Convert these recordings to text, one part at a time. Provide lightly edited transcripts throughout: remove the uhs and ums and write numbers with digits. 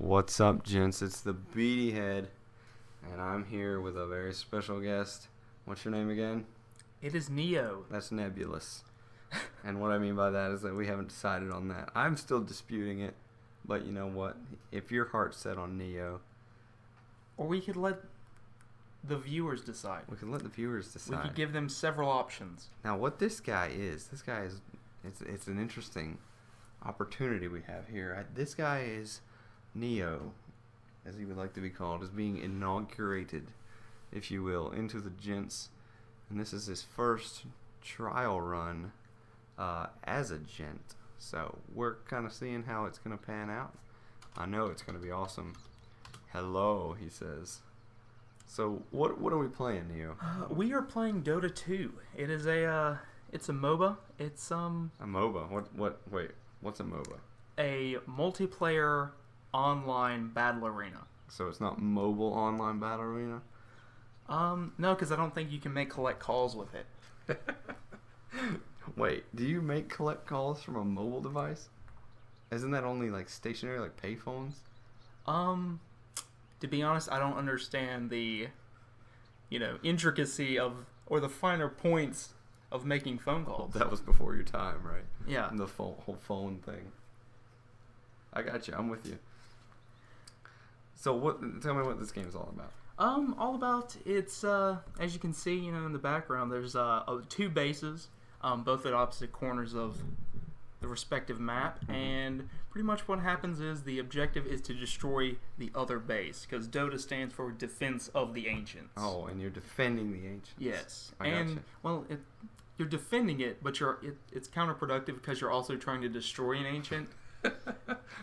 What's up, gents? It's the Beady Head, and I'm here with a very special guest. What's your name again? It is Neo. That's nebulous. And what I mean by that is that we haven't decided on that. I'm still disputing it, but you know what? If your heart's set on Neo, Or we could let the viewers decide. we can let the viewers decide. We could give them several options. Now, what this guy is, it's an interesting opportunity we have here. This guy is Neo, as he would like to be called, is being inaugurated, if you will, into the Gents. And this is his first trial run as a gent. So we're kind of seeing how it's going to pan out. I know it's going to be awesome. Hello, he says. So what are we playing, Neo? We are playing Dota 2. It is it's a MOBA. It's A MOBA. Wait, what's a MOBA? a multiplayer online battle arena. So it's not mobile online battle arena? No, because I don't think you can make collect calls with it. Wait, do you make collect calls from a mobile device? Isn't that only like stationary, like payphones? To be honest, I don't understand the, intricacy of, or the finer points of making phone calls. That was before your time, right? Yeah. The whole phone thing. I got you. I'm with you. So tell me what this game's all about. All about, it's, as you can see, in the background, there's two bases, both at opposite corners of the respective map, and pretty much what happens is the objective is to destroy the other base, because Dota stands for Defense of the Ancients. Oh, and you're defending the ancients. Yes. I And, gotcha. well, you're defending it, but it's counterproductive because you're also trying to destroy an ancient.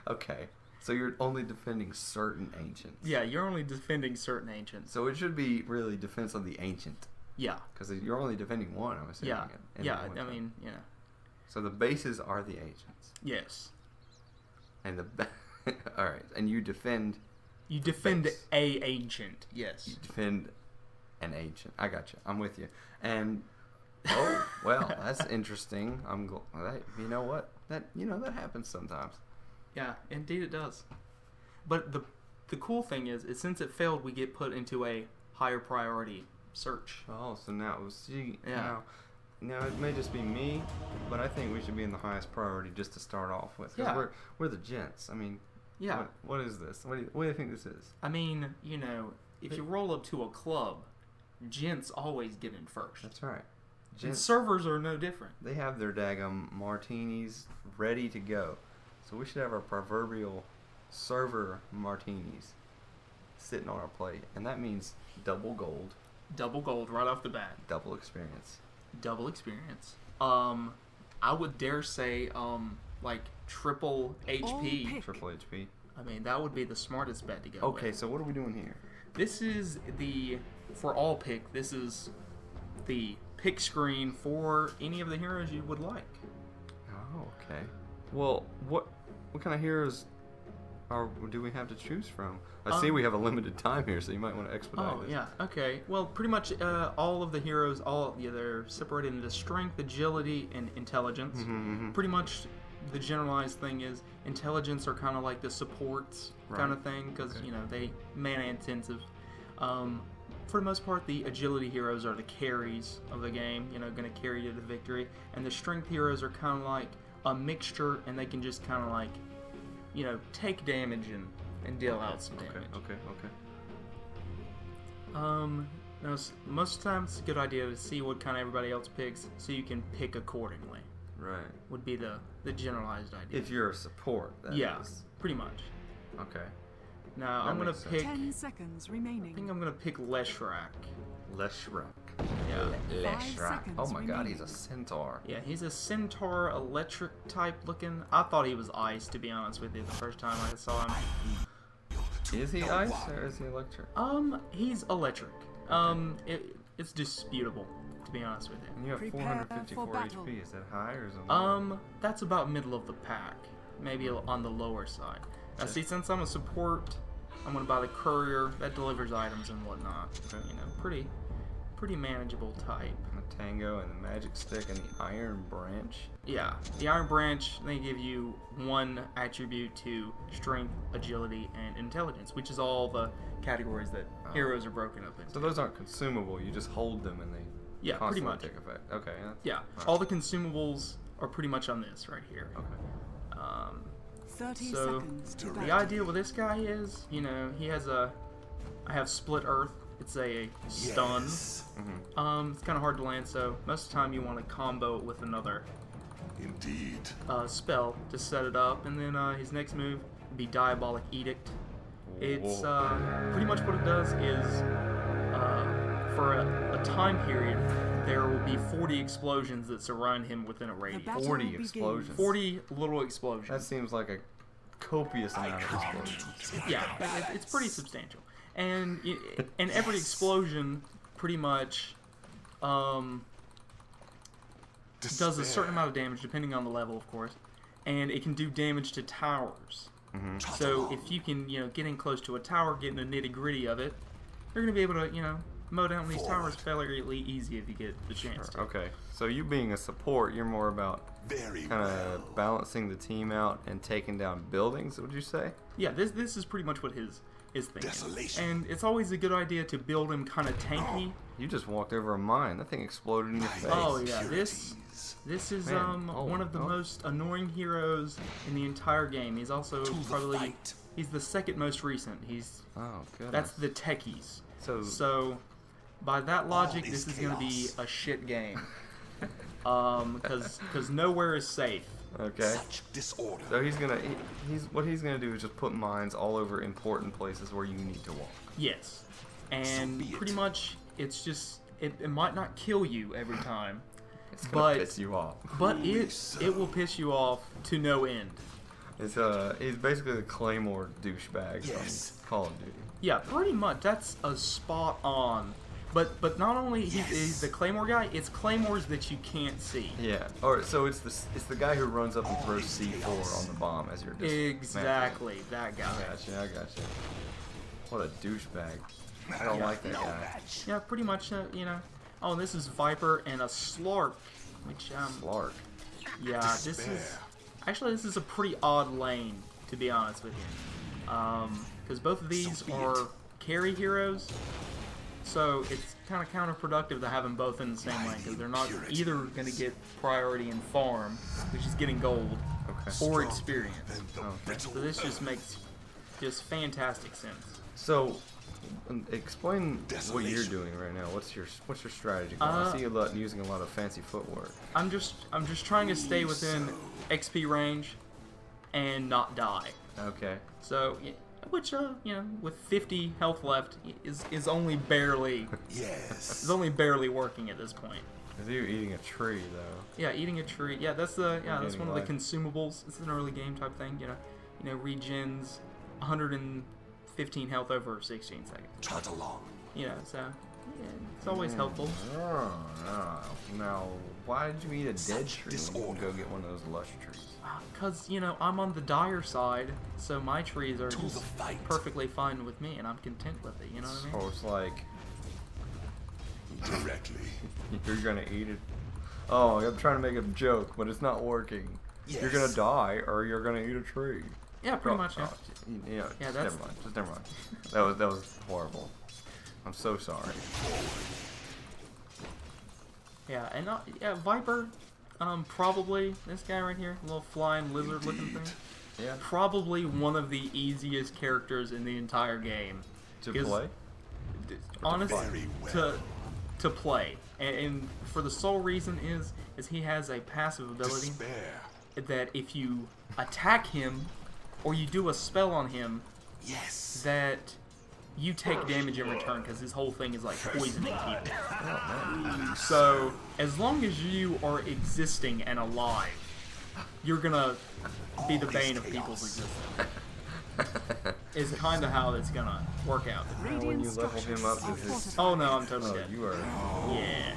Okay. So you're only defending certain ancients. Yeah, you're only defending certain ancients. So it should be really defense of the ancient, Yeah. because you're only defending one, I'm assuming. Yeah. in Yeah, one I time. mean, yeah. So the bases are the ancients. Yes. And all right, and you defend. You defend base. a ancient. Yes. You defend an ancient. I got you. I'm with you. And well, that's interesting. You know what? That happens sometimes. Yeah, indeed it does. But the cool thing is since it failed, we get put into a higher priority search. Oh, so now see. Yeah. Now it may just be me, but I think we should be in the highest priority just to start off with. 'Cause Yeah. we're the gents. I mean. Yeah. What is this? What do you think this is? I mean, if you roll up to a club, gents always get in first. That's right. And Gents. servers are no different. They have their daggum martinis ready to go. So we should have our proverbial server martinis sitting on our plate. And that means double gold, Double gold right off the bat. double experience. Double experience. I would dare say, like triple HP. Triple HP. I mean, that would be the smartest bet to go Okay, with. so what are we doing here? This is for all pick, this is the pick screen for any of the heroes you would like. Oh, okay. Well, what kind of heroes do we have to choose from? I see we have a limited time here, so you might want to expedite Oh, this. yeah, okay. Well, pretty much all of the heroes, they're separated into strength, agility, and intelligence. Mm-hmm. Pretty much the generalized thing is intelligence are kind of like the supports kind of thing, because, Okay. they mana intensive. For the most part, the agility heroes are the carries of the game, going to carry you to victory. And the strength heroes are kind of like a mixture, and they can just kind of like, take damage and deal out some damage. Okay. Now, most times it's a good idea to see what kind of everybody else picks, so you can pick accordingly. Right. Would be the generalized idea. If you're a support, that Yeah, is. pretty much. Okay. Now That I'm gonna makes sense. pick. 10 seconds remaining. I think I'm gonna pick Leshrak. Leshrak. Yeah. Leshrak. seconds Oh my god, he's remaining. a centaur. Yeah, he's a centaur, electric type looking. I thought he was ice, to be honest with you, the first time I saw him. Is he ice or is he electric? He's electric. It's disputable, to be honest with you. And you have Prepare 454 for battle. HP. Is that high or is it low? That's about middle of the pack, maybe on the lower side. Now, Okay. see, since I'm a support, I'm gonna buy the courier that delivers items and whatnot. Okay. pretty manageable type. The Tango and the Magic Stick and the Iron Branch. Yeah, the Iron Branch, they give you one attribute to strength, agility, and intelligence, which is all the categories that heroes are broken up into. So those aren't consumable. You just hold them and they pretty much take effect. Okay. Yeah, all the consumables are pretty much on this right here. Okay. 30 So seconds to the battle. idea with this guy is, he has I have Split Earth. It's a stun. Yes. It's kind of hard to land, so most of the time you want to combo it with another Indeed. spell to set it up, and then his next move would be Diabolic Edict. It's pretty much what it does is for a time period there will be 40 explosions that surround him within a The radius. battle 40 begins. explosions. 40 little That explosions. seems like a copious amount of explosions. Yeah, it's pretty substantial. And every explosion pretty much does a certain amount of damage, depending on the level, of course. And it can do damage to towers. So if you can, get in close to a tower, get in the nitty-gritty of it, you're going to be able to, mow down these towers fairly easy if you get the chance to. Okay. So you being a support, you're more about Very kind well. of balancing the team out and taking down buildings, would you say? Yeah, this is pretty much what his thing is. Desolation. And it's always a good idea to build him kind of tanky. You just walked over a mine. That thing exploded in your face. Oh yeah, this is Man, one of the most annoying heroes in the entire game. He's also To the probably fight. he's the second most recent. Oh, goodness. That's the techies. So, So by that logic, is this is going to be chaos. a shit game. Because nowhere is safe. okay. Such disorder. So what he's gonna do is just put mines all over important places where you need to walk. Yes, and be it. pretty much it's just it might not kill you every time, It's gonna but piss you off. but Holy it will piss you off to no end. It's he's basically the Claymore douchebag Yes. from Call of Duty. Yeah, pretty much. That's a spot on. But not only he's the Claymore guy, it's Claymores that you can't see. Yeah. Or so it's the guy who runs up and throws C4 on the bomb as you're just Exactly, that guy. I gotcha. What a douchebag. I don't like that No guy. match. Yeah, pretty much. Oh, and this is Viper and a Slark, which Slark. yeah, this is a pretty odd lane, to be honest with you. Because both of these So be are it. carry heroes, so it's kind of counterproductive to have them both in the same lane, because they're not Purity. either going to get priority in farm, which is getting gold, Okay. or experience. Than the Okay. brittle So this just earth. makes just fantastic sense. So, explain what you're Desolation. doing right now. What's your strategy? I see you using a lot of fancy footwork. I'm just trying to stay within XP range and not die. Okay. So, which with 50 health left is only barely Yes. working at this point. Cause you're eating a tree though. Yeah, eating a tree. Yeah, that's that's getting one of life. the consumables. It's an early game type thing. Regens 115 health over 16 seconds. Trot along. So it's always helpful. Oh. Now, why did you eat a dead tree when you disorder. can go get one of those lush trees? Because I'm on the dire side, so my trees are To just the fight. perfectly fine with me, and I'm content with it. You know what I mean? So it's like Directly. you're gonna eat it. Oh, I'm trying to make a joke, but it's not working. You're gonna Yes. die, or you're gonna eat a tree. Yeah, pretty much. Yeah. Yeah, Yeah, just that's- never mind. That was horrible. I'm so sorry. Yeah, and Viper, probably this guy right here, little flying lizard-looking thing. Yeah. Probably one of the easiest characters in the entire game. To 'Cause- play? Honestly, Very well. to play, and for the sole reason is he has a passive ability Despair. that if you attack him or you do a spell on him, Yes. that you take damage in return, because his whole thing is like poisoning people. So as long as you are existing and alive, you're gonna be the bane of people's existence. Is kind of how it's gonna work out. When you Radiant level him up, structures is are his... Oh no, I'm totally Oh, dead. you are... Yeah,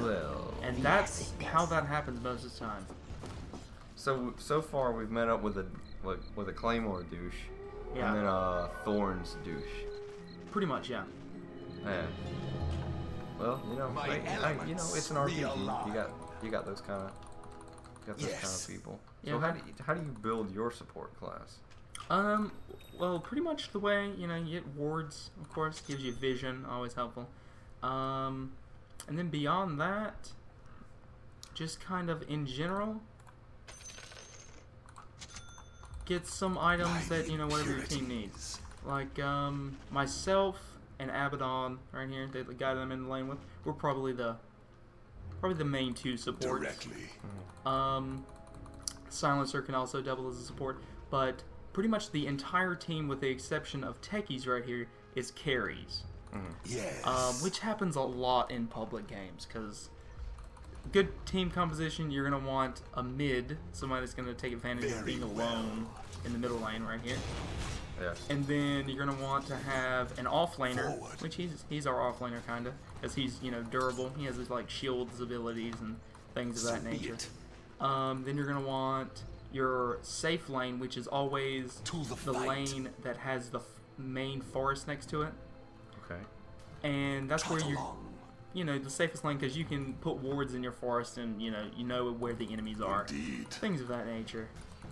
Well... and that's how that happens most of the time. So far we've met up with a Claymore douche, Yeah. and then a Thorns douche. Pretty much, yeah. Yeah. Well, you know, My you know, it's an RPG. realign. You got those kind of Yes. people. Yeah, So but- how do you build your support class? Well, pretty much the way, you know, you get wards, of course, gives you vision, always helpful. And then beyond that, just kind of in general, get some items that, you know, whatever your team needs. Like, myself and Abaddon, right here, the guy that I'm in the lane with, we're probably the main two supports. Directly. Silencer can also double as a support, but pretty much the entire team, with the exception of techies right here, is carries. Yes. Which happens a lot in public games, because good team composition, you're going to want a mid, somebody that's going to take advantage of Very being alone in the middle lane right here. Yes. And then you're going to want to have an off-laner, Forward. which he's our off-laner, kind of, because he's, you know, durable. He has his, like, shields abilities and things of that So be nature. it. Then you're going to want your safe lane, which is always To the the fight. lane that has the main forest next to it. Okay. And that's where Trot you're, along. you know, the safest lane, because you can put wards in your forest and, you know where the enemies are. Indeed. Things of that nature.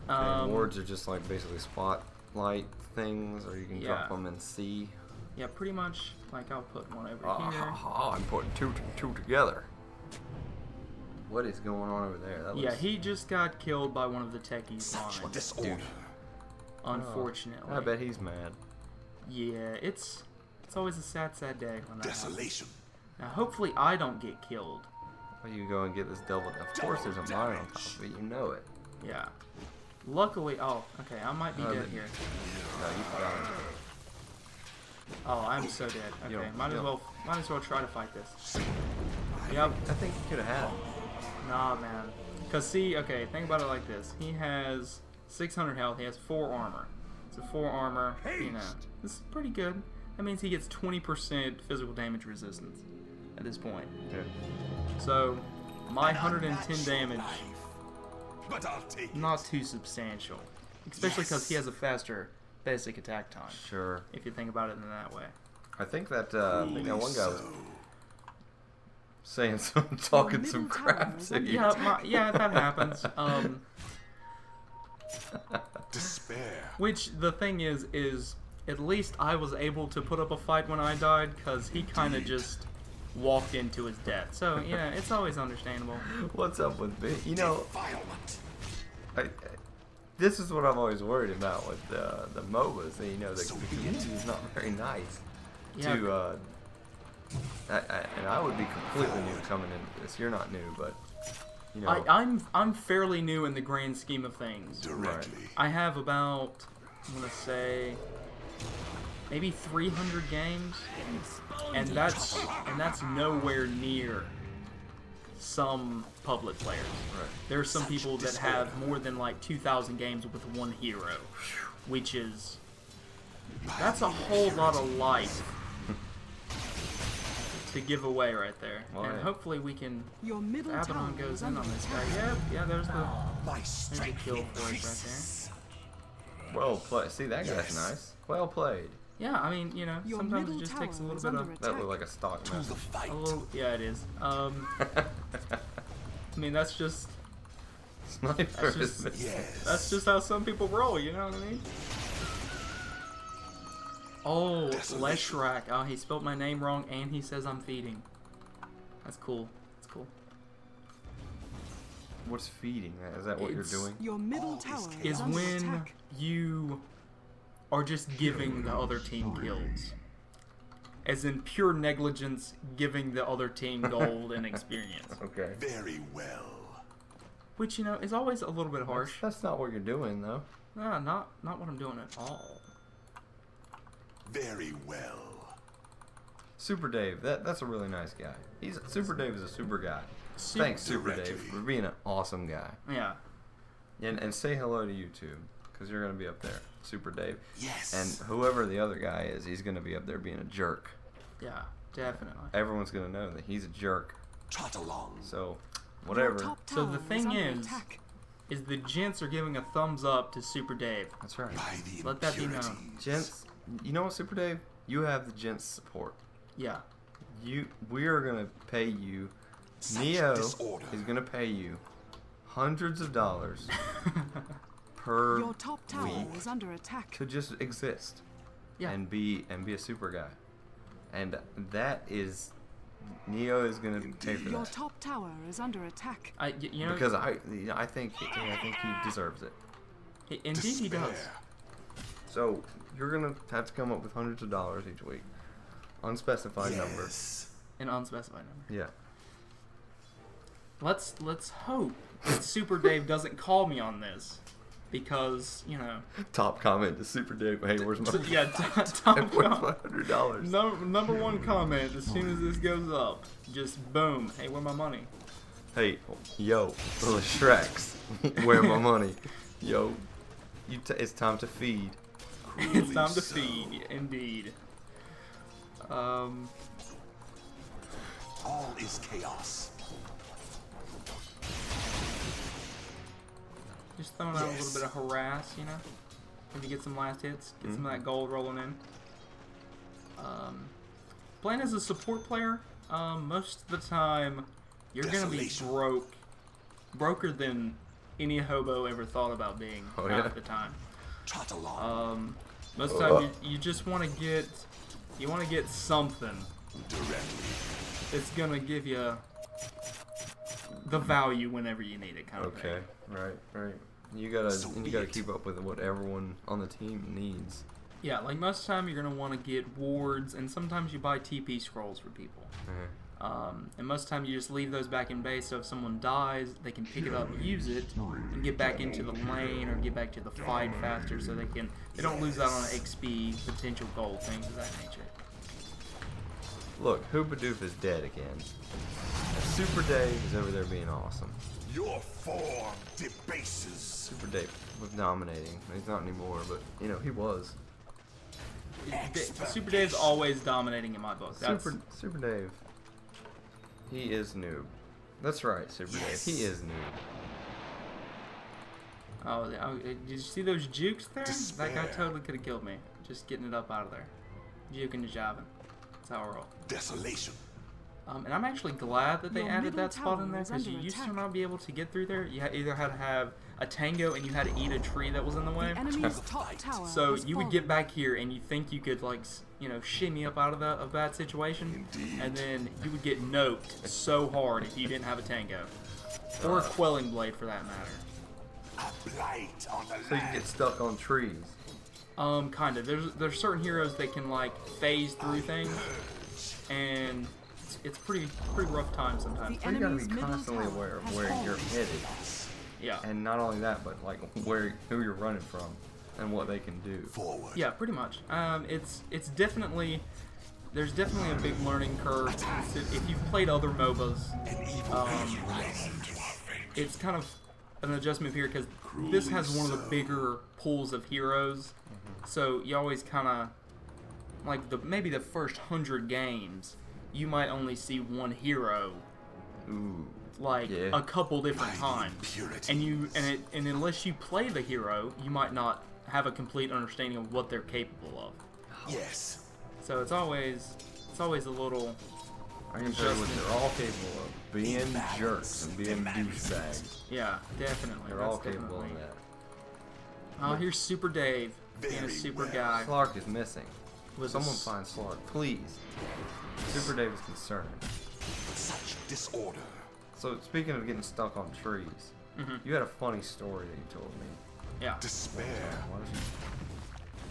And wards are just like basically spotlight things, or you can drop Yeah. them in C. Yeah, pretty much. Like, I'll put one over here. I'm putting two together. What is going on over there? That Yeah, looks... he just got killed by one of the techies Such lines, disorder. unfortunately. I bet he's mad. Yeah, it's always a sad day when that happens. Desolation. Now, hopefully I don't get killed. Well, you go and get this double. Of course, there's a mine on top of it. You know it. Yeah. Luckily, oh, okay, I might be Oh, dead but- here. No, you forgot it. Oh, I'm so dead. You Okay, don't- might you as well try to fight this. I Yep. think, I think you could have had him. Nah, man. Cause see, okay, think about it like this. He has 600 health. He has 4 armor. So 4 armor, you know, this is pretty good. That means he gets 20% physical damage resistance at this point. Yeah. So my 110 damage, But I'll take it. not too substantial, especially because he has a faster basic attack time. Sure. If you think about it in that way. I think that one guy was So, saying some, talking middle some tower crap is to under you. Yeah, that happens. despair. Which the thing is at least I was able to put up a fight when I died, because he kind of just walked into his death. So, yeah, it's always understandable. What's up with me? You know, Defilement. this is what I'm always worried about with the MOBAs. You know, the So be community is not very nice Yeah. to. And I would be completely new coming into this. You're not new, but you know. I'm fairly new in the grand scheme of things. Directly. I have about, I'm gonna say, maybe 300 games, and that's nowhere near some public players. Right. There are some people that have more than like 2,000 games with one hero, which is, that's a whole lot of life to give away right there. Well, And yeah. hopefully we can, Your middle Abaddon tower goes is in under on this attack. guy. Yeah, there's My a strength kill for us right increases. Well played. See, that guy's Yes. nice. Well played. Yeah, I mean, you know, Your sometimes it middle just takes a tower little is bit under of, attack. That looked like a stock To the message. fight. a little, yeah, it is. I mean, that's just Sniper That's is just- Yes. that's just how some people roll. You know what I mean? Oh, Desolation. Leshrak. Oh, he spelled my name wrong, and he says I'm feeding. That's cool. That's cool. What's feeding? Is that what It's- you're doing? Your middle All tower is is Is under when attack. you are just giving the other team kills. As in pure negligence, giving the other team gold and experience. Okay. Very well. Which, you know, is always a little bit harsh. That's not what you're doing, though. Nah, not what I'm doing at all. Very well. Super Dave, that's a really nice guy. Super Dave is a super guy. Super- Thanks, Super Dave, Directly. for being an awesome guy. Yeah. And say hello to YouTube, because you're gonna be up there, Super Dave. Yes. And whoever the other guy is, he's gonna be up there being a jerk. Yeah, definitely. Everyone's gonna know that he's a jerk. Trot along. So, Your whatever. top So tower the thing under is- attack. Is the Gents are giving a thumbs up to Super Dave. That's right. By the Let that be known. impurities. Gents, you know what, Super Dave? You have the Gents support. Yeah. We are gonna pay you. Such Neo disorder. is gonna pay you hundreds of dollars per Your top tower week is under attack. to just exist Yeah. and be a super guy, and that is Neo is gonna pay for Your that top tower is under attack. You know, because I think he deserves it. indeed he does. Despair. So you're gonna have to come up with hundreds of dollars each week, unspecified number. Yes. An unspecified number. Yeah. Let's hope that Super Dave doesn't call me on this, because Top comment to Super Dave. Hey, where's my yeah, top where's my comment. $100? Number one comment as soon as this goes up, just boom. Hey, where my money? Hey, yo, little Shreks, where my money? Yo, it's time to feed. It's time to so. feed, indeed. All is chaos. Just throwing out a little Yes. bit of harass, Maybe get some last hits, get some of that gold rolling in. Playing as a support player, most of the time you're gonna be Desolation. broker than any hobo ever thought about being Oh, half yeah? the time. Trot along. Most of the time you just want to get something Directly. that's gonna give you the value whenever you need it, kind of Okay, thing. right. You gotta So be it. keep up with what everyone on the team needs. Yeah, like most of the time you're gonna want to get wards, and sometimes you buy TP scrolls for people. And most of the time you just leave those back in base, so if someone dies, they can pick it up, use it, and get back into the lane or get back to the fight faster, so they don't lose out on XP, potential gold, things of that nature. Look, Hoopadoof is dead again. And Super Dave is over there being awesome. Your form debases. Super Dave was dominating. He's not anymore, but he was. Super Dave's always dominating in my book. That's, Super Dave. He is noob. That's right, Super Yes. Dave. He is noob. did you see those jukes there? That guy Despair. totally could have killed me. Just getting it up out of there. Juking and jabbing. That's how I roll. Desolation. And I'm actually glad that they Your added middle that spot in tower there, is because you under used to attack. not be able to get through there. You either had to have a tango and you had to eat a tree that was in the way. The enemy's top tower So has you would fallen. get back here and you think you could shimmy up out of that situation, Indeed. and then you would get noped so hard if you didn't have a tango, or a quelling blade for that matter. A blight on the So you can land. get stuck on trees. Kind of. There's certain heroes that can phase through things, and it's pretty rough time sometimes. The So you gotta enemy's be middle constantly tower aware of has where fallen. you're headed. Yeah. And not only that, but who you're running from and what they can do. Forward. Yeah, pretty much. It's definitely there's definitely a big learning curve. If you've played other MOBAs, An evil man rising to our fate. it's kind of an adjustment period because this has one of the bigger pools of heroes. So you always kind of maybe the first 100 games, you might only see one hero Ooh. Yeah. a couple different Mighty times, impurities. and unless you play the hero, you might not have a complete understanding of what they're capable of. Yes. So it's always a little. I can tell you what they're all capable of. Being jerks and being douchebags. Yeah, definitely. They're that's all capable definitely- of that. Oh, here's Super Dave, being a Very super well. guy. Slark is missing. With Someone a s- find Slark, please. Super Dave is concerned. Such disorder. So speaking of getting stuck on trees, you had a funny story that you told me. Yeah. Despair. Why don't you-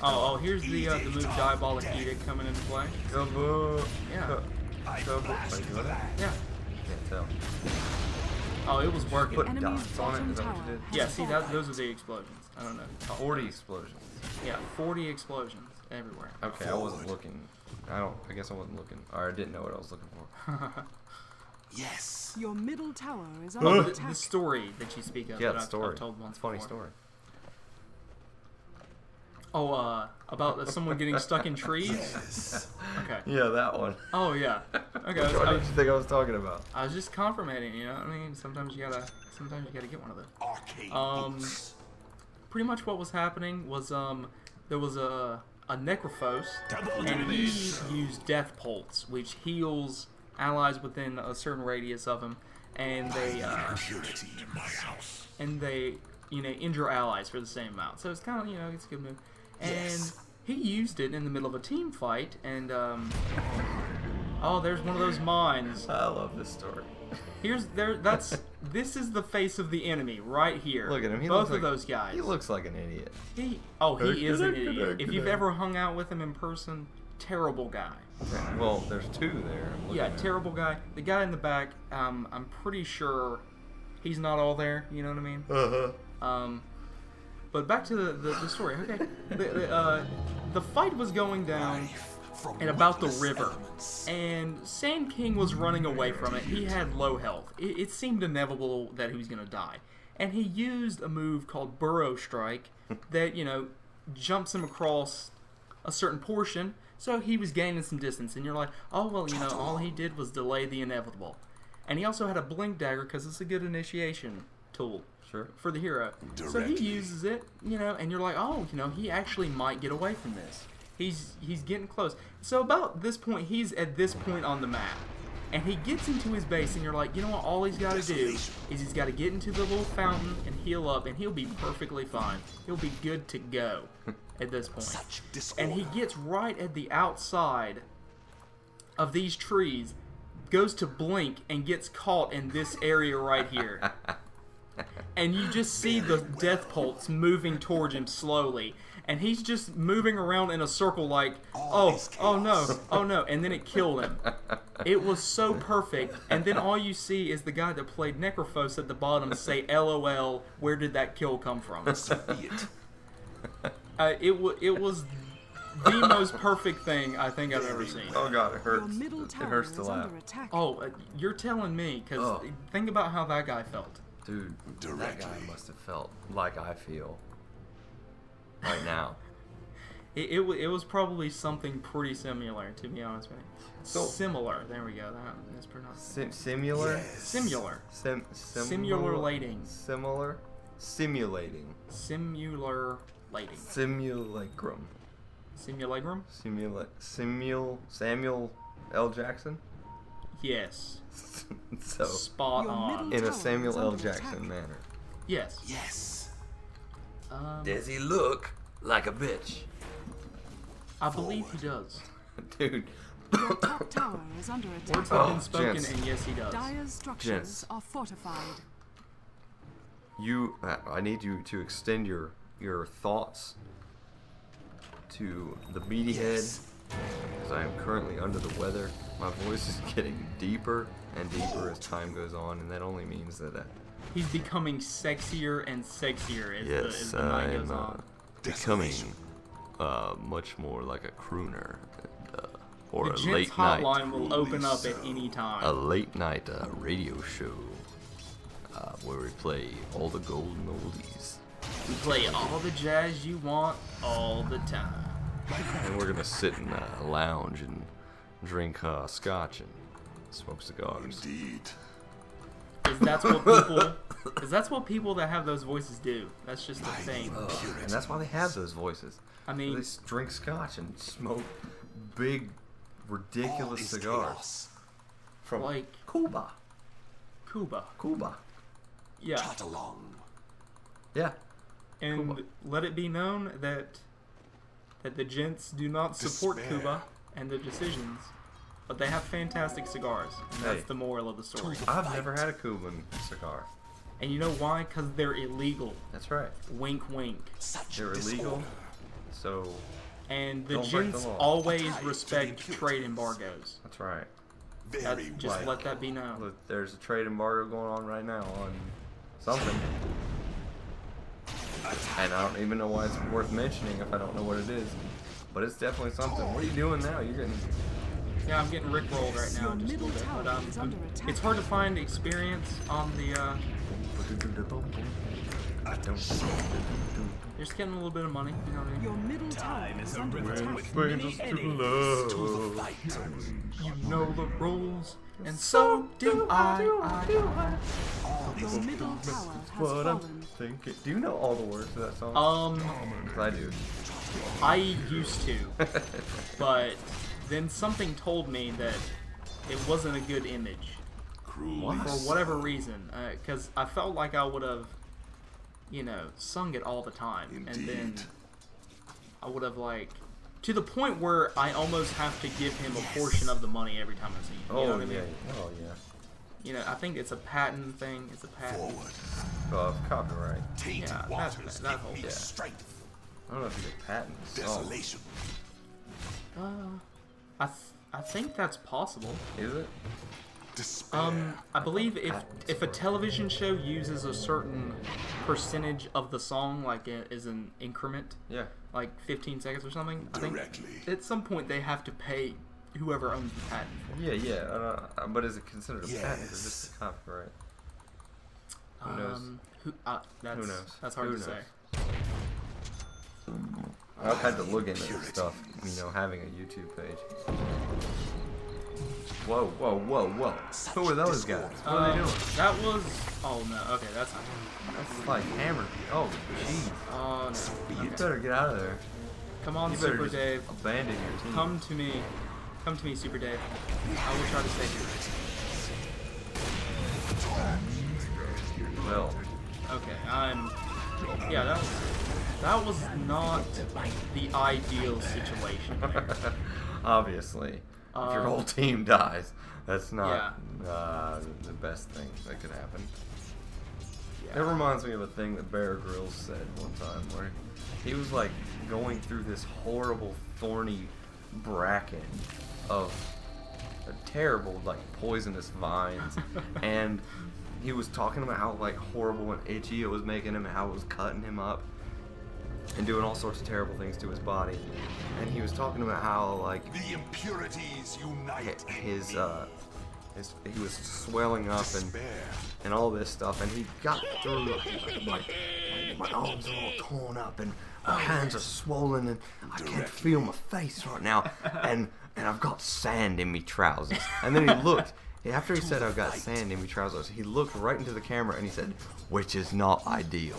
Oh, here's the move Diabolic Edict coming into play. Kaboom! Yeah. I Kaboom! blast Wait, the what? land. Yeah. Can't tell. Oh, it was working. Put Enemy's dots on it. bottom Is that what tower you did? has Yeah, see, fallen. those are the explosions. I don't know. 40 explosions. Yeah, 40 explosions everywhere. Okay, I wasn't Forward. looking. I guess I wasn't looking. Or I didn't know what I was looking for. Yes. Your middle tower is Oh, under the attack. story that you speak of Yeah, that the story. I've told once It's a funny before. story. Oh, about someone getting stuck in trees? Yes. Okay. Yeah, that one. Oh, yeah. Okay, Which one did you think I was talking about? I was just confirmating, you know what I mean? Sometimes you gotta get one of those. Arcade Um, boots. Pretty much what was happening was, there was a a Necrophos, and he used Death Pulse, which heals allies within a certain radius of him, and they injure allies for the same amount. So it's kind of it's a good move. And he used it in the middle of a team fight, and oh, there's one of those mines. I love this story. This is the face of the enemy right here. Look at him. Both of those guys. He looks like an idiot. He is an idiot. If you've ever hung out with him in person, terrible guy. Well, there's two there. Yeah, terrible guy. The guy in the back, I'm pretty sure he's not all there. You know what I mean? But back to the story. Okay, the fight was going down at about the river, and Sand King was running away from it. He had low health. It seemed inevitable that he was going to die, and he used a move called Burrow Strike that jumps him across a certain portion. So he was gaining some distance, and you're like, oh well, all he did was delay the inevitable. And he also had a Blink Dagger because it's a good initiation tool. Sure. For the hero. So he uses it, and you're like, oh, he actually might get away from this. He's getting close. So about this point, he's at this point on the map. And he gets into his base, and you're like, you know what, all he's got to do is he's got to get into the little fountain and heal up, and he'll be perfectly fine. He'll be good to go at this point. And he gets right at the outside of these trees, goes to blink, and gets caught in this area right here. And you just see the Death Pulse moving towards him slowly. And he's just moving around in a circle like, oh no. And then it killed him. It was so perfect. And then all you see is the guy that played Necrophos at the bottom say, LOL, where did that kill come from? It was the most perfect thing I think I've ever seen. Oh god, it hurts. Your middle It tower hurts is to laugh. under attack. Oh, you're telling me, because think about how that guy felt. Dude, that guy must have felt like I feel right now. It was probably something pretty similar, to be honest with you. Similar. There we go. That is pronounced. Similar? Similar. Simulating. Similar? Simulating. Simulating. Simulacrum. Simulacrum? Samuel L. Jackson? Yes. So, spot on. in a Samuel L. Jackson manner. Yes. Yes. Does he look like a bitch? I believe he does. Dude. Your top tower is under attack. Words have been spoken, Gents. and yes, he does. Dire's structures Gents. are fortified. I need you to extend your thoughts to the meaty head, because I am currently under the weather. My voice is getting deeper and deeper as time goes on, and that only means that He's becoming sexier and sexier as the night goes on. becoming much more like a crooner, or The a Gents late hotline night, will open up at any a time. late night radio show where we play all the golden oldies, We play all the jazz you want all the time. and we're gonna sit in a lounge and drink scotch and smoke cigars. Indeed. Because that's what people that have those voices do. That's just the thing. And that's why they have those voices. I mean, They drink scotch and smoke big, ridiculous cigars from like Cuba. Cuba. Yeah. Trot along. Yeah. And Cuba. let it be known that the Gents do not support Despair. Cuba and the decisions, but they have fantastic cigars. And that's Hey. the moral of the story. I've never had a Cuban cigar. And you know why? Because they're illegal. That's right. Wink, wink. Such They're disorder. illegal. So And the Don't break the Gents law. always Tied to the respect impurity. trade embargoes. that's right. Very Just well. let that be known. Look, there's a trade embargo going on right now on something, and I don't even know why it's worth mentioning if I don't know what it is. But it's definitely something. What are you doing now? You're getting. Yeah, I'm getting rickrolled right now, Your just a middle little bit. tower But is under attack. it's hard to find experience on the. You're just getting a little bit of money, you know what I mean? Your middle tower is under attack. To the fight. You know the rules, and so do I. All Your middle tower has What I'm fallen. thinking. Do you know all the words to that song? 'Cause I do. I used to, but then something told me that it wasn't a good image Cruelly for whatever reason. Because I felt like I would have, sung it all the time, and then Indeed. I would have to the point where I almost have to give him a portion of the money every time I sing it. You know what I mean? Oh yeah. I think it's a patent thing. It's a patent. Forward. Copyright. Tainted Yeah, waters that give whole- me yeah. strength. I don't know if you get patents. Desolation. I think that's possible. Is it? Despair. I believe if a television show uses a certain percentage of the song, as an increment, Yeah. like 15 seconds or something, I think Directly. at some point they have to pay whoever owns the patent for it. Yeah. But is it considered a patent or Yes. just a copyright? Who knows? That's, Who knows? That's hard Who to say. I've had to look into this stuff, having a YouTube page. Whoa. Who are those guys? What are they doing? That was. Oh no. Okay, that's not. That's like hammered. Oh, jeez. Oh no. You Okay. better get out of there. Come on, You better Super just Dave. abandon your team. Come to me. Come to me, Super Dave. I will try to stay here. Well, Okay, Yeah, that was not the ideal situation there. obviously, if your whole team dies, that's not the best thing that could happen. Yeah. It reminds me of a thing that Bear Grylls said one time where he was going through this horrible thorny bracken of terrible poisonous vines and he was talking about how horrible and itchy it was making him and how it was cutting him up and doing all sorts of terrible things to his body, and he was talking about how The impurities unite. he was swelling up and all this stuff, and he got through my arms are all torn up and my hands are swollen and I can't feel my face right now and I've got sand in me trousers. And then he looked, after he said I've got sand in me trousers, he looked right into the camera and he said, which is not ideal.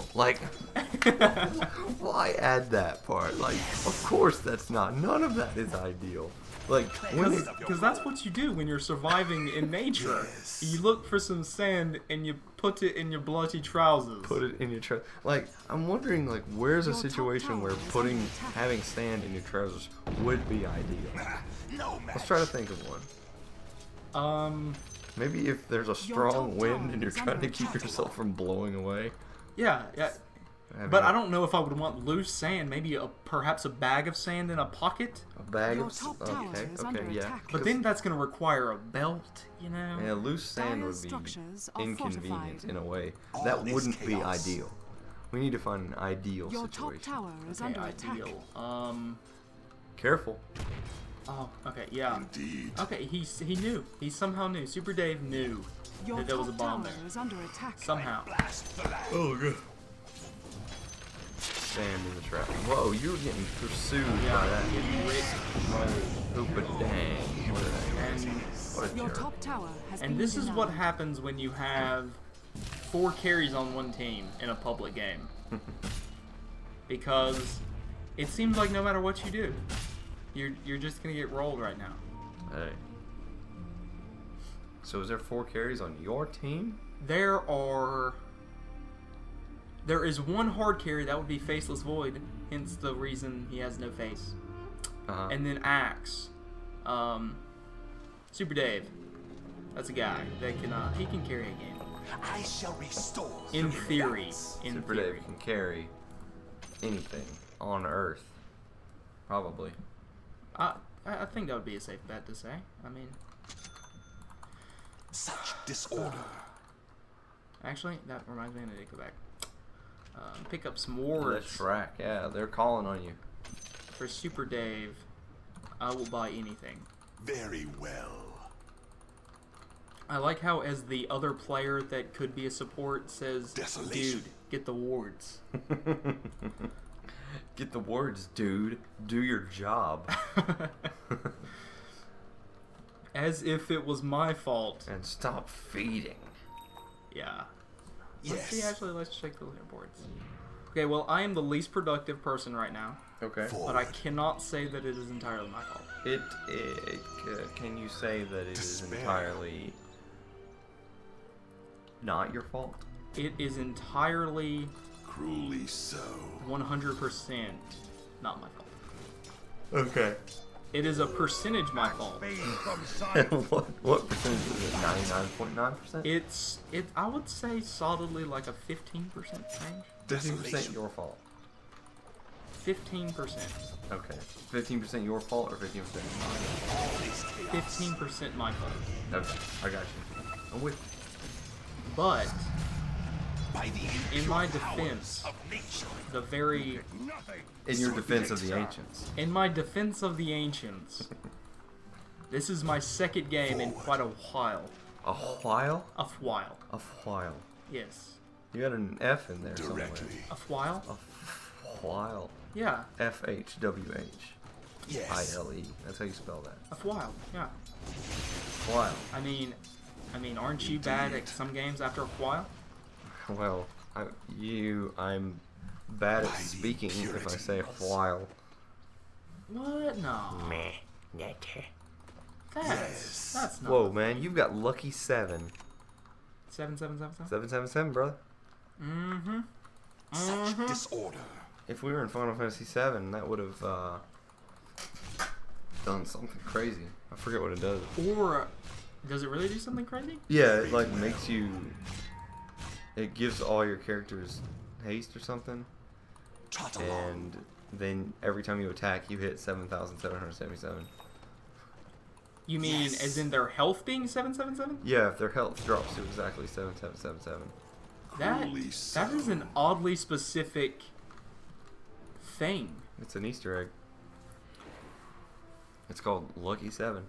Why add that part? Of course that's not, none of that is ideal. Because that's what you do when you're surviving in nature. You look for some sand and you put it in your bloody trousers. Put it in your trousers. I'm wondering, where's a Your top situation tower where is under attack. having sand in your trousers would be ideal? No match. Let's try to think of one. Maybe if there's a strong top wind tower and you're is trying under to keep attack. yourself from blowing away. Yeah. Having But I don't know if I would want loose sand. Maybe perhaps a bag of sand in a pocket. a bag Your of top tower is under yeah. attack. But then that's going to require a belt, Yeah, loose sand Dire's would be structures are inconvenient fortified. in a way. All That is wouldn't be chaos. ideal. We need to find an ideal Your top situation. tower is Okay, under attack. ideal. Careful. Oh, okay, yeah. Indeed. Okay, he knew. He somehow knew. Super Dave knew Your that there was a top bomb tower there. is under attack. Somehow. Blast the land. Oh, good. Sand in the trap. Whoa, you're getting pursued by Yeah, that. getting ripped. Hoopa dang. What a Your jerk. top tower has been And this is what denied. happens when you have 4 carries on one team in a public game. Because it seems like no matter what you do, you're just gonna get rolled right now. Hey. So is there 4 carries on your team? There is one hard carry, that would be Faceless Void, hence the reason he has no face. Uh-huh. And then Axe. Super Dave. That's a guy that he can carry a game. I shall restore. In human theory. balance. In Super theory. Dave can carry anything on Earth. Probably. I think that would be a safe bet to say. I mean, Such disorder. actually, that reminds me, I need to go back. Pick up some wards That's right. Yeah, they're calling on you. for Super Dave. I will buy anything. Very well. I like how, as the other player that could be a support says, Desolation. dude, get the wards. Get the words, dude. Do your job. As if it was my fault. And stop feeding. Yeah. Let's see, Yes. actually, let's check the leaderboards. Okay, well, I am the least productive person right now, Okay. Forward. but I cannot say that it is entirely my fault. Can you say that it is Despair. entirely not your fault? It is entirely Cruelly so. 100% not my fault. Okay. It is a percentage my fault. what percentage is it? 99.9%? I would say solidly like a 15% range. 15% your fault. 15%. Okay. 15% your fault or 15% mine? 15% my fault. Okay, I got you. I'm with you. But By the in my impure powers defense, of nature. the very In your defense of the ancients. in my defense of the ancients, this is my second game in quite a while. A while? A while. A while. Yes. You got an F in there Directly. A while? somewhere. A while. Yeah. FHWHILE. Yes. That's how you spell that. A while. Yeah. While. I mean, aren't you bad at some games after a while? Well, I'm bad at By the speaking if I say purities. while. What? No. Yes. That's not. Whoa, man, you've got lucky 7. 777. 777, brother. Mm-hmm. Such disorder. If we were in Final Fantasy 7, that would have done something crazy. I forget what it does. Or does it really do something crazy? Yeah, it like makes you. It gives all your characters haste or something, Trot along. and then every time you attack, you hit 7,777. You mean Yes. as in their health being 777? Yeah, if their health drops to exactly 7,777. Cruelly so. That is an oddly specific thing. It's an Easter egg. It's called Lucky 7.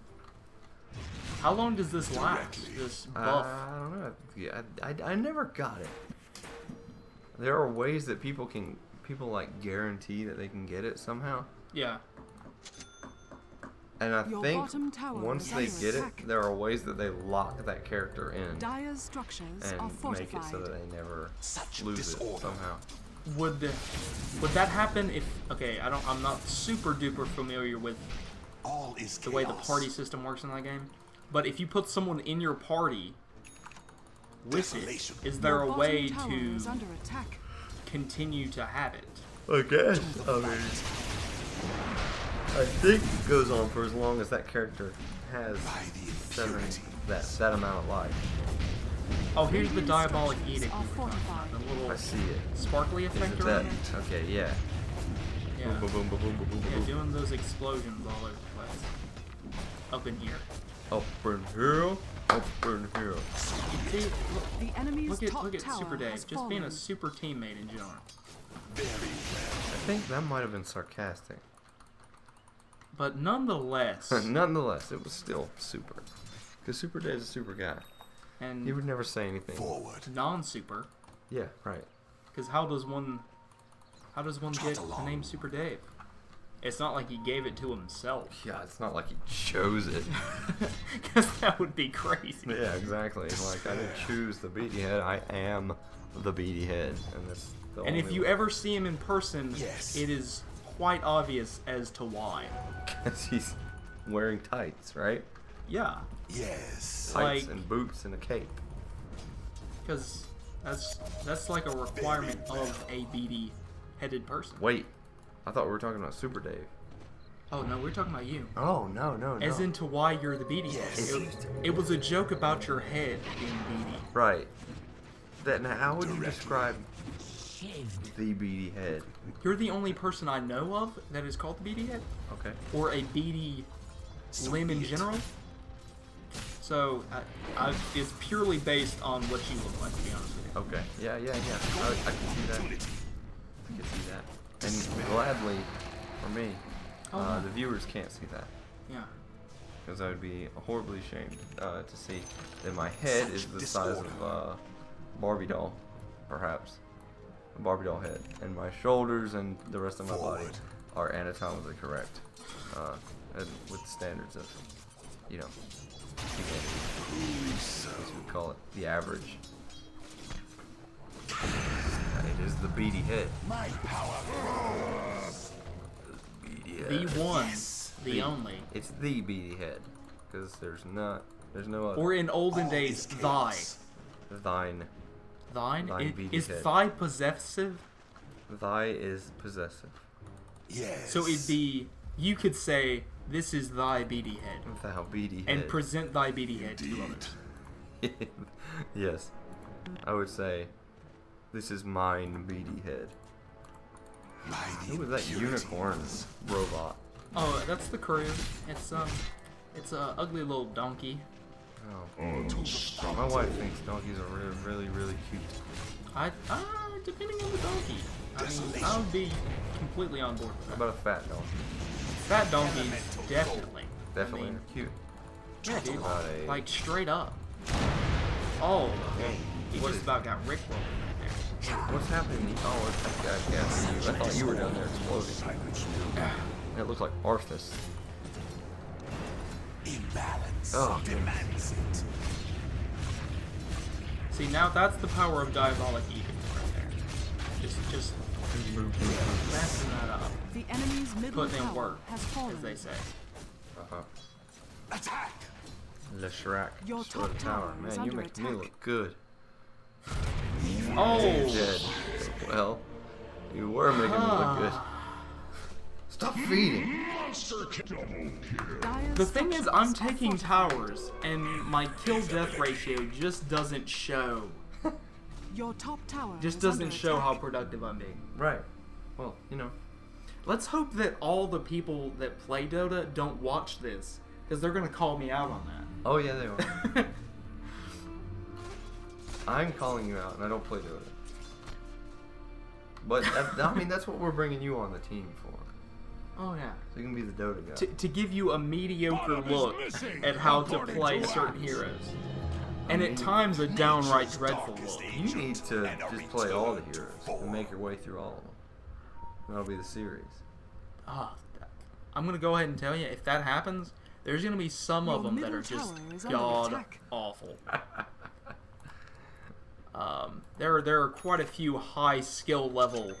How long does this last? Directly. This buff? I don't know. Yeah, I never got it. There are ways that people like guarantee that they can get it somehow, Yeah. and I Your think bottom tower once is they under get attack. it, there are ways that they lock that character in Dire's structures are and make fortified. it so that they never Such lose it disorder. somehow. Would that happen if? Okay, I'm not super duper familiar with All is the way the chaos. party system works in that game, but if you put someone in your party with it, Desolation. is there Your a bottom way tower to is under attack. continue to have it? I guess. I mean, I think it goes on for as long as that character has By the seven, impurities. that amount of life. Oh, here's the Radiant diabolic structures edict. are fortified. The little I see it. sparkly Is effect it that? around it. Okay, yeah. Yeah. Boom, boom, boom, boom, boom, boom, Yeah, boom. doing those explosions all over the place. Up in here. Up in here. Up in here. See, look, The enemy's top look at tower Super Dave, has just being a fallen. super teammate in general. Very well. I think that might have been sarcastic. But nonetheless, Nonetheless, it was still super. Because Super Dave's a super guy. He and would never say anything. Forward. non-super, Yeah, right. because how does one Trot get the along. name Super Dave? It's not like he gave it to himself, Yeah, it's not like he chose it. because that would be crazy. Yeah, exactly. Like, I didn't choose the beady head. I am the beady head. And that's the And if only you way. ever see him in person, Yes. it is quite obvious as to why. Because he's wearing tights, right? Yeah, Yes. Tights Like- and boots and a cape. because that's like a requirement of a beady-headed person. Wait, I thought we were talking about Super Dave. Oh no, we're talking about you. Oh, no. As into why you're the beady head. Yes. It was a joke about your head being beady. Right. Then how would you Directly. describe the beady head? You're the only person I know of that is called the beady head, Okay. or a beady limb in be it. general. So it's purely based on what you look like, to be honest with you. Okay. Yeah. I can see that. Opportunity. I can see that. And gladly, for me, Oh, yeah. the viewers can't see that. Yeah. Because I would be horribly ashamed to see that my head is the size of Barbie doll, perhaps. A Barbie doll head. And my shoulders and the rest of my body Forward. are anatomically correct. And with the standards of, you know, humanity, Cruelly so. as we call it, the average. It is the beady head. My power grows. Beady The head. one, Yes. the only. It's the beady head, because there's no other. Or in olden All days, is thy. chaos. Thine. Thine? Thine be the Is head. thy possessive? Thy is possessive. Yes. So it'd be, you could say, this is thy beady head. Thou beady head. And present thy beady head to Indeed. others. Yes. I would say, this is mine beady head. Mighty Who was that impurities. unicorn robot? Oh, that's the crew. It's a ugly little donkey. Oh. My wife thinks donkeys are really cute. Depending on the donkey. I mean, I would be completely on board with How that. about a fat donkey? Fat donkeys, definitely. Definitely I mean, cute. yeah, dude. About a- Like, straight up. Oh, Hey, he what just is- about got rickrolled right there. What's happening? Oh, it's that guy gassing you. I thought you were down there exploding. It looks like Arthas. Imbalance Oh. demands it. See, now that's the power of diabolic edict right there. Just messing that up. The enemy's middle Putting in tower work, has as fallen. they say. Uh-huh. Attack. Le Shrek. Your Destroy the top tower. tower is Man, you under make me attack. look good. Oh! Dead. Well, you were making me look good. Stop feeding. Dire's The thing is, I'm structures are taking fortified. towers, and my kill-death ratio just doesn't show. Your top tower Just is doesn't under show how attack. productive I'm being. Right. Well, you know. Let's hope that all the people that play Dota don't watch this, because they're gonna call me out on Oh, yeah, they are. that. I'm calling you out, and I don't play Dota. But, I mean, that's what we're bringing you on the team for. Oh yeah. So you can be the Dota guy. To give you a mediocre look at how to play certain heroes. And at times a downright dreadful look. You need to just play all the heroes and make your way through all of them. That'll be the series. Ah, I'm gonna go ahead and tell you, if that happens, there's gonna be some of Your them that middle are just tower is under god attack. awful. There are quite a few high skill level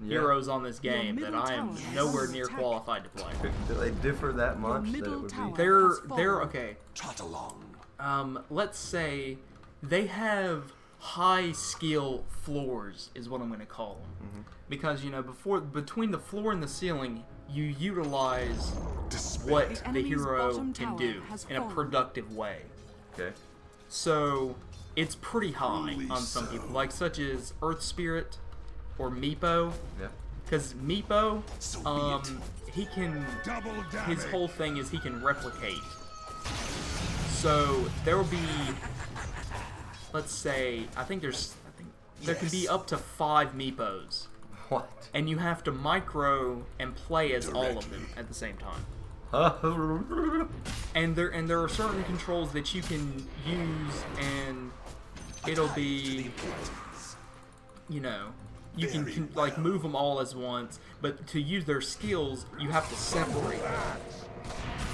Yeah. heroes on this game that middle I am tower is nowhere under near attack. qualified to play. Do they differ that much that it middle would tower. be? They're has fallen. okay. Trot along. Let's say they have high skill floors is what I'm going to call them, because between the floor and the ceiling you utilize Despair. what The the enemy's hero bottom can tower do has in a fallen. productive way. Okay. So it's pretty high Truly on some so. people, like such as Earth Spirit or Meepo, Yeah. because Meepo, So be it. he can. Double His whole thing is he can replicate. So there will be, let's say, I think there can be Yes. up to 5 Meepos, What? and you have to micro and play as all of them at the same time. And there are certain controls that you can use, and it'll be, you can like move them all as once, but to use their skills, you have to separate them.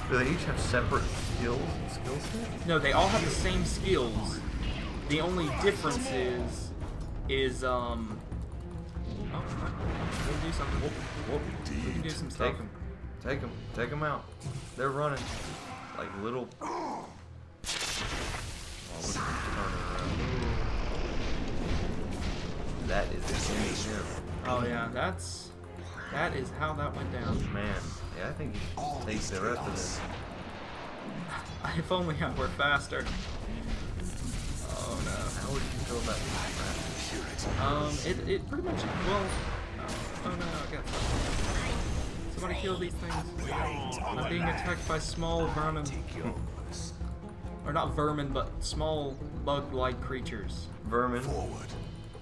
Do they each have separate skills and skill sets? No, they all have the same skills. The only difference is oh, we'll do something. We can do some stuff. Take them out. They're running like little. Oh, look at them turning around. That is insane. Oh yeah, that is how that went down. Man, yeah, I think you should take the rest of this. If only I were faster. Oh no. How would you feel about this? It pretty much, well, oh no, I got somebody kill these things. I'm being attacked by small vermin. Or not vermin, but small bug-like creatures. Vermin. Forward.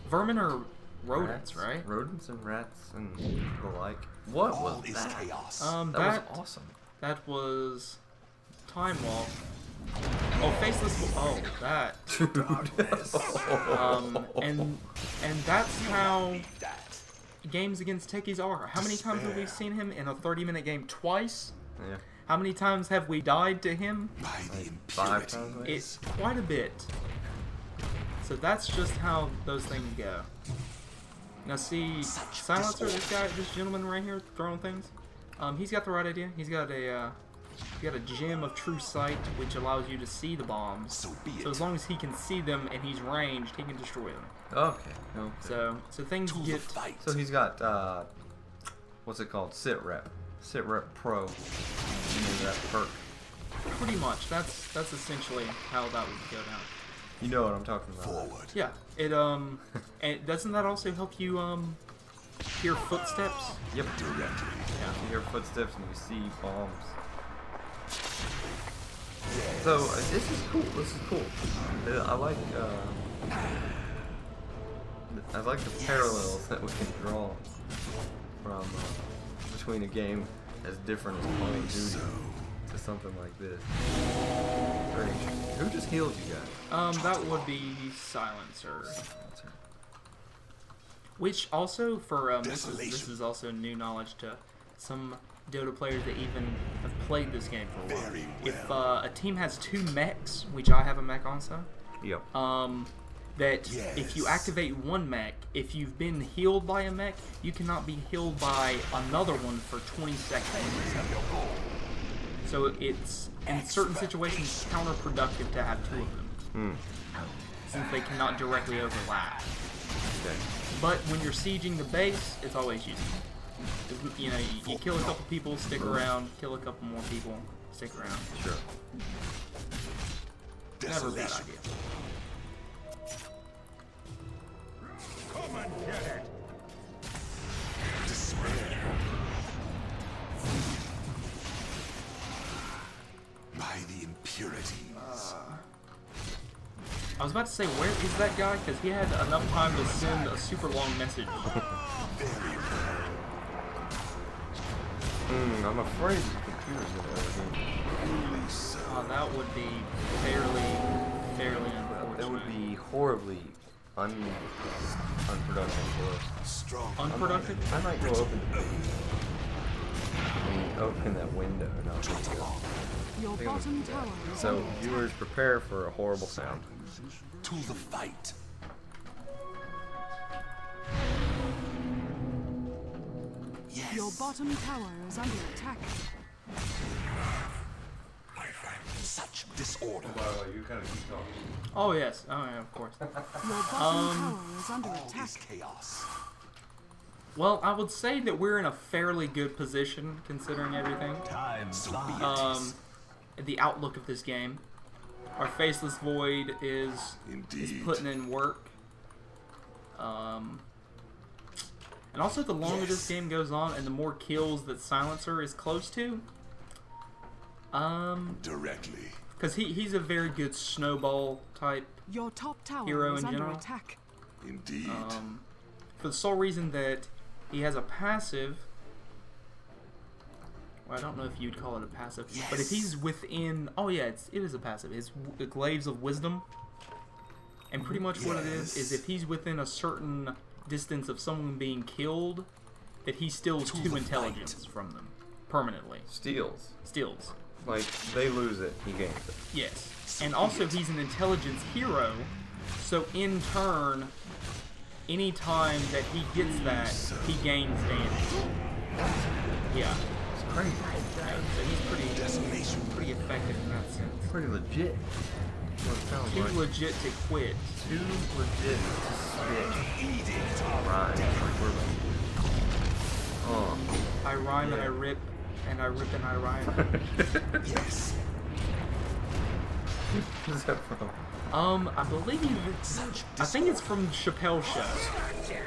Vermin are rodents, right? Rodents and rats and the like. What All was is that? chaos. That was awesome. That was Time Walk. Oh, Faceless. Oh, that. And that's how games against techies are. How many times have we seen him in a 30-minute game? Twice? Yeah. How many times have we died to him? By the 5 times. impurities. maybe? It's quite a bit. So that's just how those things go. Now see, Silencer, this gentleman right here throwing things, he's got the right idea. He's got a gem of true sight, which allows you to see the bombs. So be it. So as long as he can see them and he's ranged, he can destroy them. Okay. So things To the get fight. So he's got what's it called? Sit Rep Pro. That perk. pretty much. That's essentially how that would go down. You know what I'm talking about. Forward. Yeah. It and doesn't that also help you hear footsteps? Yep. Directly. Yeah. You hear footsteps and you see bombs. So this is cool. This is cool. I like the parallels that we can draw from between a game as different as Call of Duty to something like this. Very interesting. Who just healed you guys? That would be Silencer. Which also for this is also new knowledge to some Dota players that even have played this game for a while. Very If well. a team has 2 mechs, which I have a mech also, Yep. that if you Yes. activate one mech, if you've been healed by a mech, you cannot be healed by another one for 20 seconds. So it's in certain situations counterproductive to have 2 of them, since they cannot directly overlap. Okay. But when you're sieging the base, it's always useful. You know, you kill a couple people, stick around, kill a couple more people, stick around. Sure. Never a bad Desolation. idea. Come and get it. Despair. By the impurities. I was about to say, where is that guy? Because he had enough time to send a super long message. Very well. I'm afraid the computer's gonna overheat. Only so. That would be fairly unfortunate. That would be horribly unproductive for us. Strong. Unproductive? I might go open that window and I'll Trot along. Your think I'm bottom gonna tower is So, under attack. viewers, prepare for a horrible sound. To the fight. Yes. Your bottom tower is under attack. Such disorder. You kind of keep talking. Oh yes, oh yeah, of course. Your bottom tower is under All attack. is chaos. Well, I would say that we're in a fairly good position considering everything. Time so be it. The outlook of this game. Our Faceless Void is Indeed. putting in work. And also the longer this game goes on and the more kills that Silencer is close to, Directly. because he's a very good snowball type Your top tower Hero is in under general? attack. Indeed. for the sole reason that he has a passive. Well, I don't know if you'd call it a passive, but if he's within, oh yeah, it is a passive. It's the Glaives of Wisdom, and pretty much what it is if he's within a certain distance of someone being killed, that he steals To 2 the intelligence from them permanently. Steals. Steals. Like, they lose it, he gains it. Yes. And also he's an intelligence hero, so in turn, any time that he gets that, he gains damage. Yeah. It's crazy. So he's Desolation. pretty effective in that sense. Pretty legit. What it sounds Too like. legit to quit. Too legit to spit. Edict. Right. Oh. I rhyme and I Yeah. rip, and I rip and I rhyme. Yes. Where's that from? I believe Such I think it's from Chappelle's show,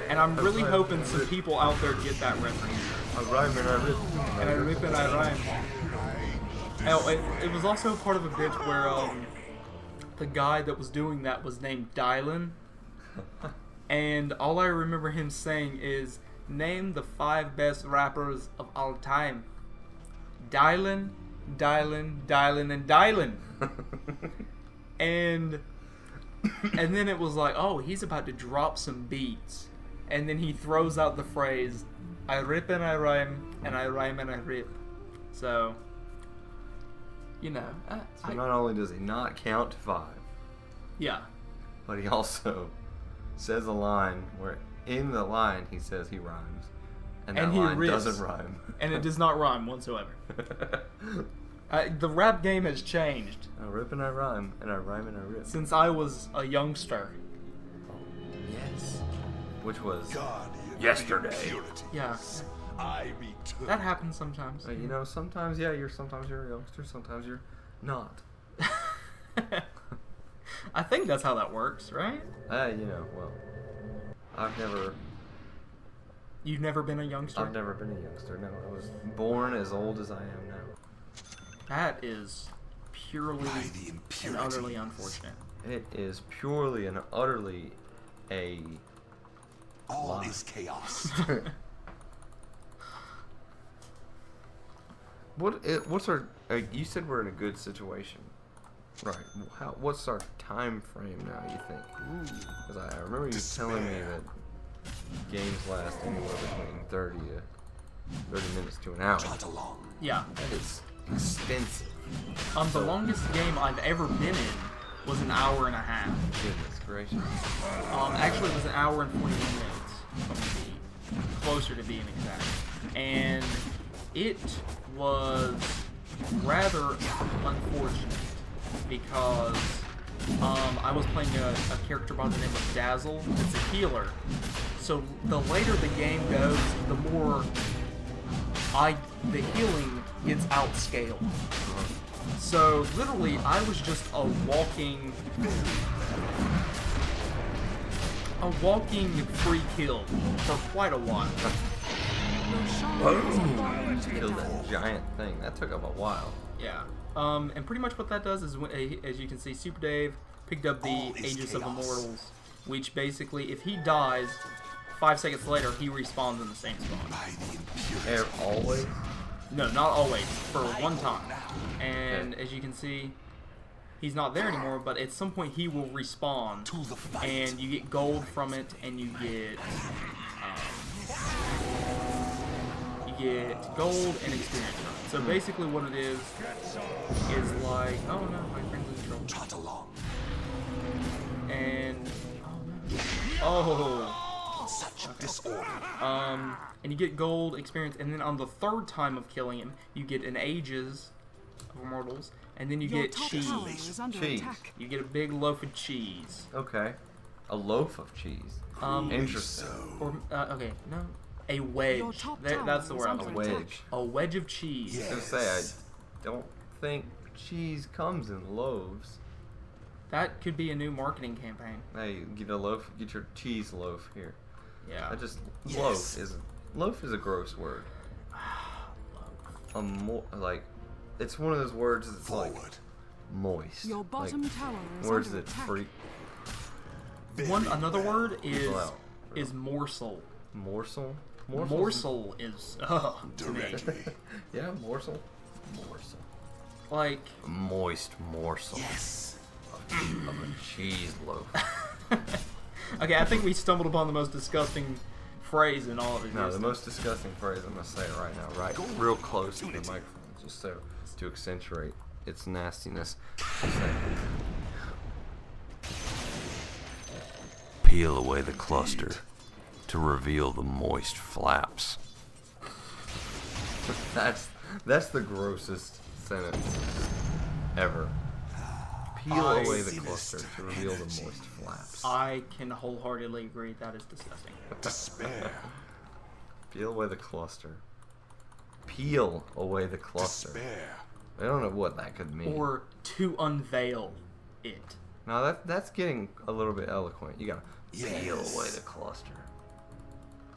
and I'm really hoping some people out there get that reference. I rhyme and I rip. And I rip and I rhyme. Oh, it was also part of a bit where the guy that was doing that was named Dylan, and all I remember him saying is, "Name the 5 best rappers of all time." Dylan, Dylan, Dylan, and Dylan. And then it was like, oh, he's about to drop some beats, and then he throws out the phrase, "I rip and I rhyme, and I rhyme and I rip." So, you know, So not only does he not count to 5, yeah, but he also says a line where in the line he says he rhymes, and that And he line rips. doesn't rhyme. And it does not rhyme whatsoever. The rap game has changed I rip and I rhyme, and I rhyme and I rip. since I was a youngster. Yes. Which was God, yesterday. impurities. Yeah. I return. That happens sometimes. You know, sometimes sometimes you're a youngster, sometimes you're not. I think that's how that works, right? You know, well, You've never been a youngster? I've never been a youngster. No, I was born as old as I am now. That is purely By the and impurities. utterly unfortunate. It is purely and utterly a All lie. is chaos. What's our? You said we're in a good situation, right? What's our time frame now? You think? Because I remember you telling me that games last anywhere between 30 minutes to an hour. Trot along. Yeah. That is extensive. The longest game I've ever been in was an hour and a half. Goodness gracious. Actually, it was an hour and 41 minutes, to be closer to being exact. And it was rather unfortunate because I was playing a character by the name of Dazzle. It's a healer. So the later the game goes, the more the healing gets outscaled. So literally, I was just a walking free kill for quite a while. Your shrine is falling to the Killed dark. that giant thing. That took up a while. Yeah. And pretty much what that does is, as you can see, Super Dave picked up the All is Aegis of chaos. Immortals, which basically, if he dies, 5 seconds later, he respawns in the same spot. By the impurities. Always. No, not always, for one time. And as you can see, he's not there anymore, but at some point he will respawn, To the fight. and you get gold from it, and you get gold and experience from it. So basically what it is like, oh no, my friend's in trouble. Trot along. And, oh, Such disorder. and you get gold experience, and then on the third time of killing him, you get an Aegis of Immortals, and then you Your get top tower cheese. is under Cheese. attack. You get a big loaf of cheese. Okay. A loaf of cheese. Interesting. Or okay, no, a wedge. Your top That's the tower word I is was under looking attack. Wedge. for. A wedge of cheese. Yeah. I was gonna say, I don't think cheese comes in loaves. That could be a new marketing campaign. Hey, get a loaf. Get your cheese loaf here. Yeah. I just Yes. loaf is a gross word. Like, it's one of those words that's like Forward. moist. Your bottom like, tower is words under that attack. freak. Another word Well, is morsel. Morsel. Morsel is to me. Directly. Yeah, morsel. Morsel. Like A moist morsel Yes. of a cheese loaf. okay, I think we stumbled upon the most disgusting phrase in all of it. No, the most disgusting phrase I'm gonna say it right now, right, real close to the microphone, just so to accentuate its nastiness. Peel away the cluster to reveal the moist flaps. That's the grossest sentence ever. Peel away the cluster to reveal the moist flaps. I can wholeheartedly agree that is disgusting. Despair. Peel away the cluster. Peel away the cluster. Despair. I don't know what that could mean. Or to unveil it. No, that's getting a little bit eloquent. You gotta peel Yes. away the cluster.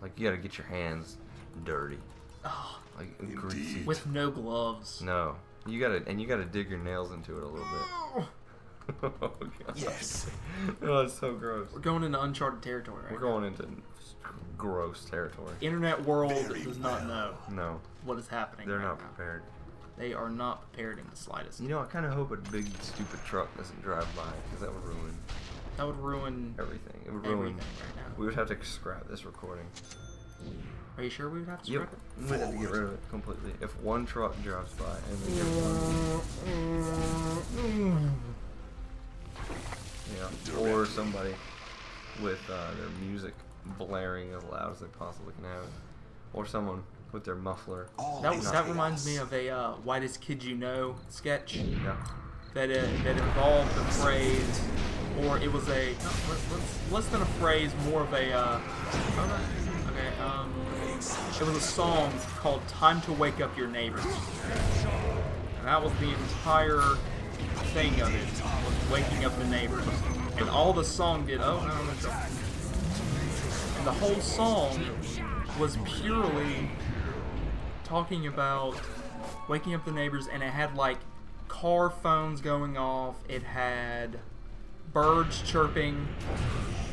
Like, you gotta get your hands dirty. Oh, Like, greasy. with no gloves. No. You gotta dig your nails into it a little bit. Oh, God. Yes. Oh, it's so gross. We're going into uncharted territory right We're going into gross territory. now. Internet world Very does not know No, what is happening. they're right not now. prepared. They are not prepared in the slightest. You know, I kind of hope a big stupid truck doesn't drive by, because that would ruin That would ruin everything. It would everything ruin. right now. We would have to scrap this recording. Are you sure we would have to Yep, scrap it? we'd have to get rid of it completely. If one truck drives by and then get one. Yeah. Or somebody with their music blaring as loud as they possibly can have it. Or someone with their muffler. That reminds me of a Whitest Kid You Know sketch Yeah. that involved the phrase, or it was a less than a phrase, more of a it was a song called "Time to Wake Up Your Neighbors," and that was the entire thing of it, was waking up the neighbors, and all the song did. And the whole song was purely talking about waking up the neighbors, and it had like car phones going off, it had birds chirping,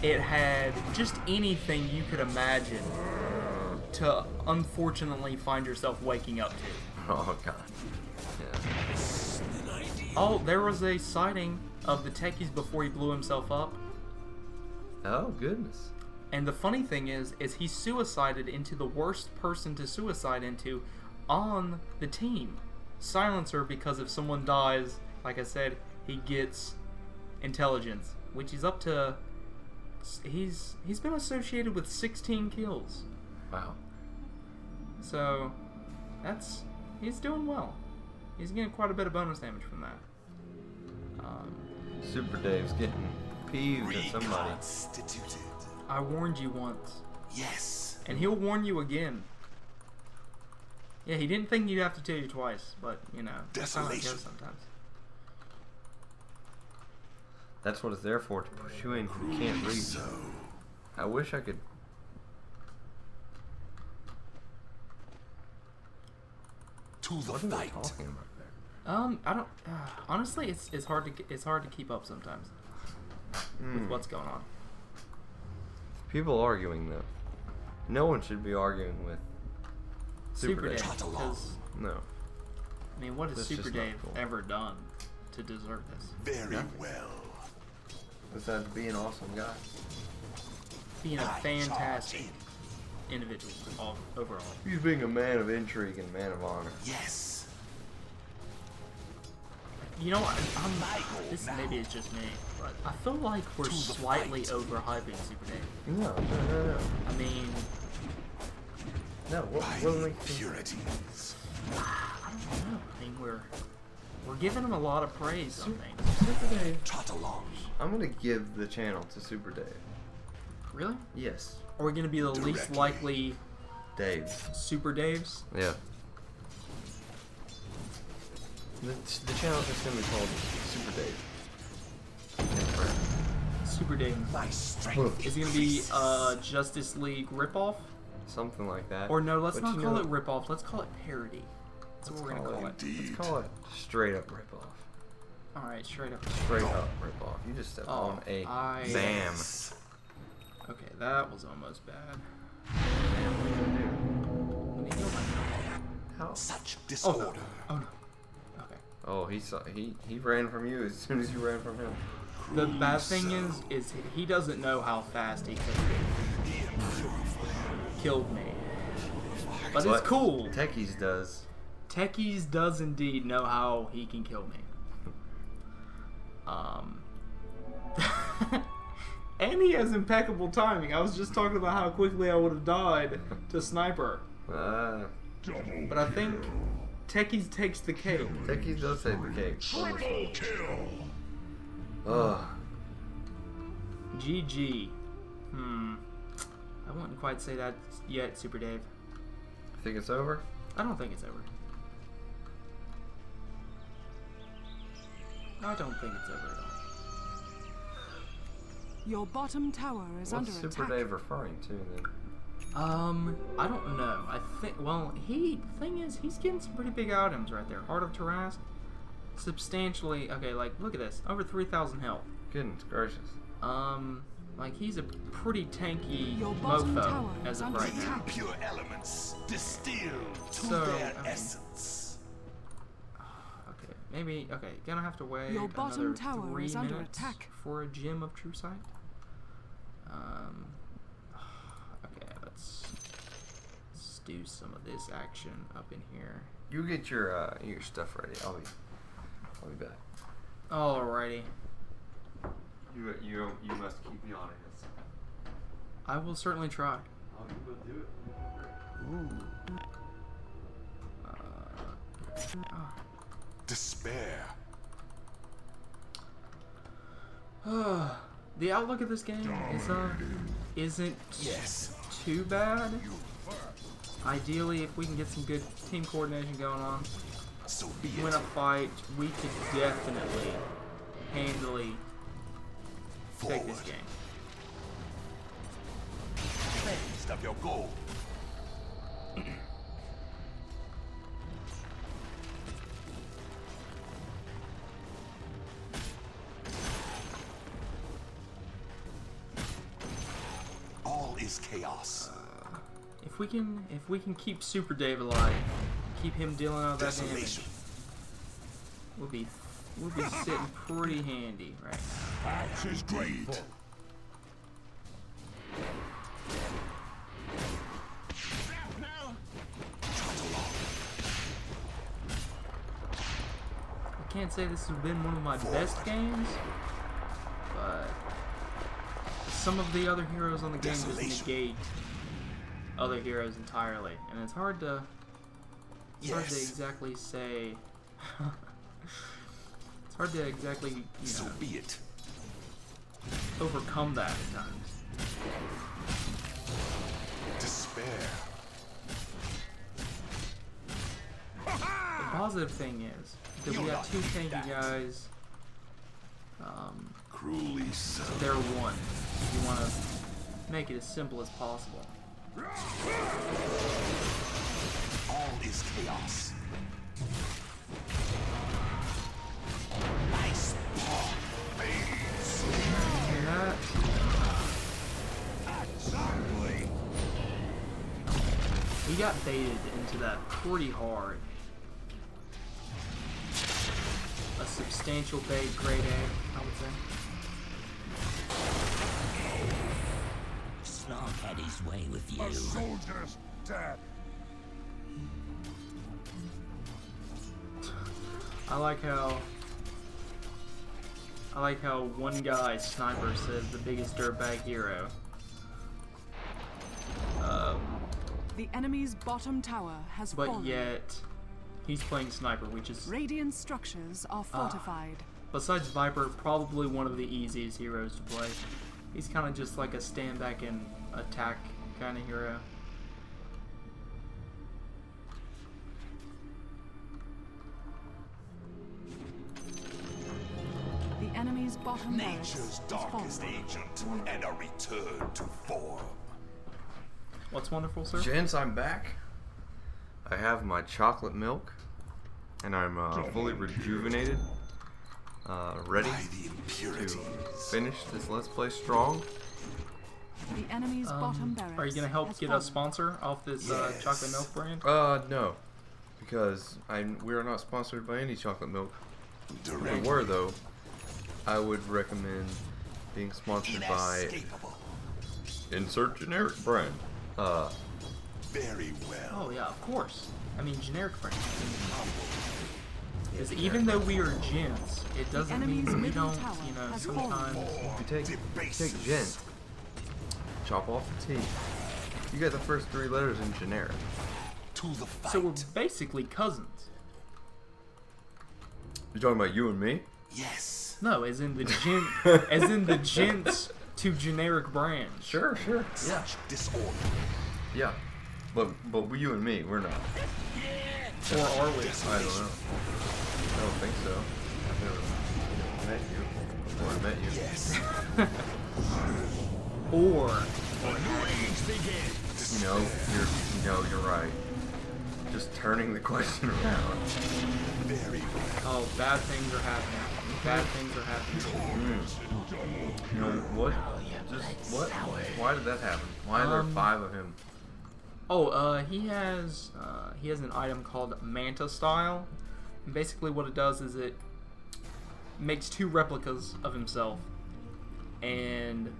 it had just anything you could imagine to unfortunately find yourself waking up to. Oh god. Yeah. Oh, there was a sighting of the techies before he blew himself up. Oh goodness. And the funny thing is he suicided into the worst person to suicide into on the team. Silencer, because if someone dies, like I said, he gets intelligence, which he's up to. He's been associated with 16 kills. Wow. So he's doing well. He's getting quite a bit of bonus damage from that. Super Dave's getting peeved at somebody. Reconstituted. I warned you once, Yes. and he'll warn you again. Yeah, he didn't think you'd have to tell you twice, but you know, that's how it Desolation. goes sometimes. That's what it's there for, to push you in. You can't read. So, I wish I could. to the What are they fight. talking about there? I don't. Honestly, it's hard to keep up sometimes with what's going on. People arguing though. No one should be arguing with Super Dave. Dave, because No. I mean, what has That's Super just not Dave cool. ever done to deserve this? Very Nothing. well. Besides being an awesome guy. Being a fantastic individual overall. He's being a man of intrigue and man of honor. Yes. You know, this maybe it's just me, but I feel like we're slightly overhyping Super Dave. No. I mean, No, what By makes you think? purities. I don't know. I mean, we're giving him a lot of praise, I think. Super Dave. Trot along. I'm gonna give the channel to Super Dave. Really? Yes. Are we gonna be the least Directly. likely Dave. Super Daves? Yeah. The channel's just gonna be called Super Dave. Super Dave. My strength. Is it gonna be Justice League ripoff? Something like that. Or no, let's But not you call know- it ripoff. Let's call it parody. That's what we're gonna call it. Indeed. Let's call it straight up ripoff. All right, straight up. Straight up ripoff. You just stepped Oh, on a I- bam. Yes. Okay, that was almost bad. Bam, what are you gonna do? Let me heal myself. How? Such Oh disorder. no! Oh no! Okay. Oh, he ran from you as soon as you ran from him. The bad thing is he doesn't know how fast he killed me. But it's cool. Techies does. Techies does indeed know how he can kill me. And he has impeccable timing. I was just talking about how quickly I would have died to Sniper. But I think Techies takes the cake. Techies does take the cake. Triple kill. Ugh. GG. I wouldn't quite say that yet, Super Dave. I think it's over. I don't think it's over. I don't think it's over at all. Your bottom tower is What's under Super attack. Dave referring to then? I don't know. I think, well, the thing is, he's getting some pretty big items right there. Heart of Tarask, substantially, okay, like, look at this, over 3,000 health. Goodness gracious. Like, he's a pretty tanky Your bottom mofo tower as is of under right now. attack. Pure elements distilled to So, their I mean- essence. Okay, maybe, okay, gonna have to wait Your bottom another tower 3 is under minutes attack. for a Gem of True Sight. Okay, let's do some of this action up in here. You get your stuff ready. I'll be back. Alrighty. You must keep me honest. I will certainly try. Oh, you will do it. Despair. The outlook of this game isn't Yes. too bad. Ideally, if we can get some good team coordination going on, So be win it. a fight, we could definitely, handily take this Forward. game. Taste of your goal. All is chaos. If we can keep Super Dave alive, keep him dealing out that damage, Desolation. we'll be sitting pretty handy, right? Axe is great. I can't say this has been one of my best games, but some of the other heroes on the game just Desolation. negate other heroes entirely, and it's hard to Yes. exactly say. It's hard to exactly So be it. overcome that at times. Despair. The positive thing is because we got two tanky guys. Cruelly so. They're one. You want to make it as simple as possible. All is chaos. Ice paw fades. And that, Exactly. he got baited into that pretty hard. A substantial bait, grade A, I would say. Snark had his way with you. A soldier's dead. I like how one guy, Sniper, says the biggest dirtbag hero. The enemy's bottom tower has But fallen. yet, he's playing Sniper, which is, Radiant structures are fortified. besides Viper, probably one of the easiest heroes to play. He's kind of just like a stand back and attack kind of hero. The enemy's bottom Nature's barracks has darkest fallen. agent and a return to form. What's wonderful, sir? Gents, I'm back. I have my chocolate milk, and I'm fully rejuvenated, ready By the to impurities. finish this Let's Play strong. The enemy's bottom barracks Are you gonna help has get a fallen. sponsor off this Yes. chocolate milk brand? No, because we are not sponsored by any chocolate milk. If we Direct. were, though, I would recommend being sponsored by Inescapable. insert generic brand. Very well. Oh yeah, of course. I mean, generic brand. Because even though we are gents, it doesn't mean enemy's we middle don't, tower you know, has fallen. sometimes. If you take Debases. gent, chop off the T, you get the first three letters in generic. To the fight. So we're basically cousins. You talking about you and me? Yes. No, as in the gent, as in the gents to generic brands. Sure. Yeah. Such disorder. Yeah. But you and me, we're not. Or are we? I don't know. I don't think so. I've never met you before I met you. Yes. Or You're right. Just turning the question around. Very well. oh, bad things are happening. Bad things are happening. You know what? Just what? Why did that happen? Why are there 5 of him? Oh, he has an item called Manta Style. And basically, what it does is it makes 2 replicas of himself, and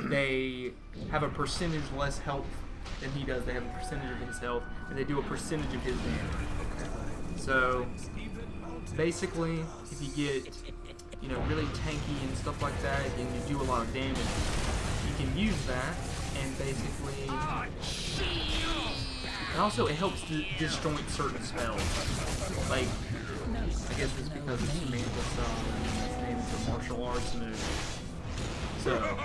they have a percentage less health than he does. They have a percentage of his health, and they do a percentage of his damage. So basically, if you really tanky and stuff like that, and you do a lot of damage, you can use that and basically. And also, it helps to disjoint certain spells. Like, I guess it's because it's Samantha's name is a martial arts move. So,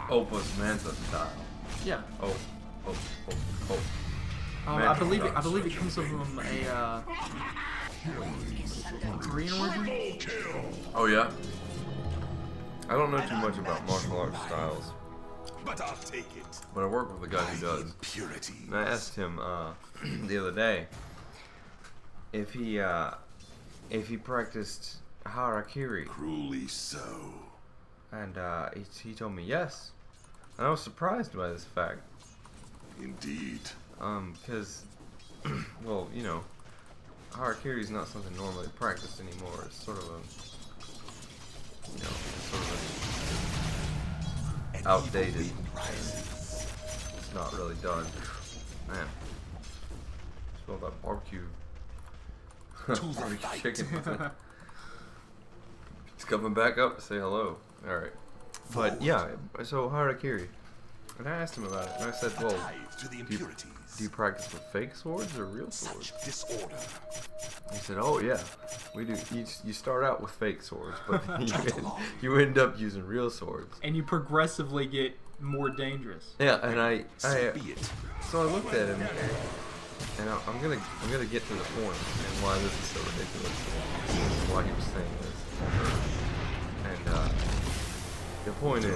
Opus Manta style. yeah. Oh. I believe it comes from a Korean origin. Oh yeah. I don't know too much about martial arts styles, But I'll take it. but I work with a guy who does. Impurity. And I asked him the other day if he practiced harakiri, Cruelly so. and he told me yes. And I was surprised by this fact, Indeed. because well, harakiri is not something normally practiced anymore. It's sort of a outdated. It's not really done. Man, smell that barbecue. Barbecue chicken. It's coming back up to say hello. All right, but yeah. So harakiri, and I asked him about it, and I said, "Well, Alive to the impurities. do you practice with fake swords or real swords?" Such disorder. He said, "Oh yeah, we do. You start out with fake swords, but then you end up using real swords." And you progressively get more dangerous. Yeah, and So be it. so I looked at him, and I'm gonna get to the point and why this is so ridiculous. Why he was saying this, and the point is,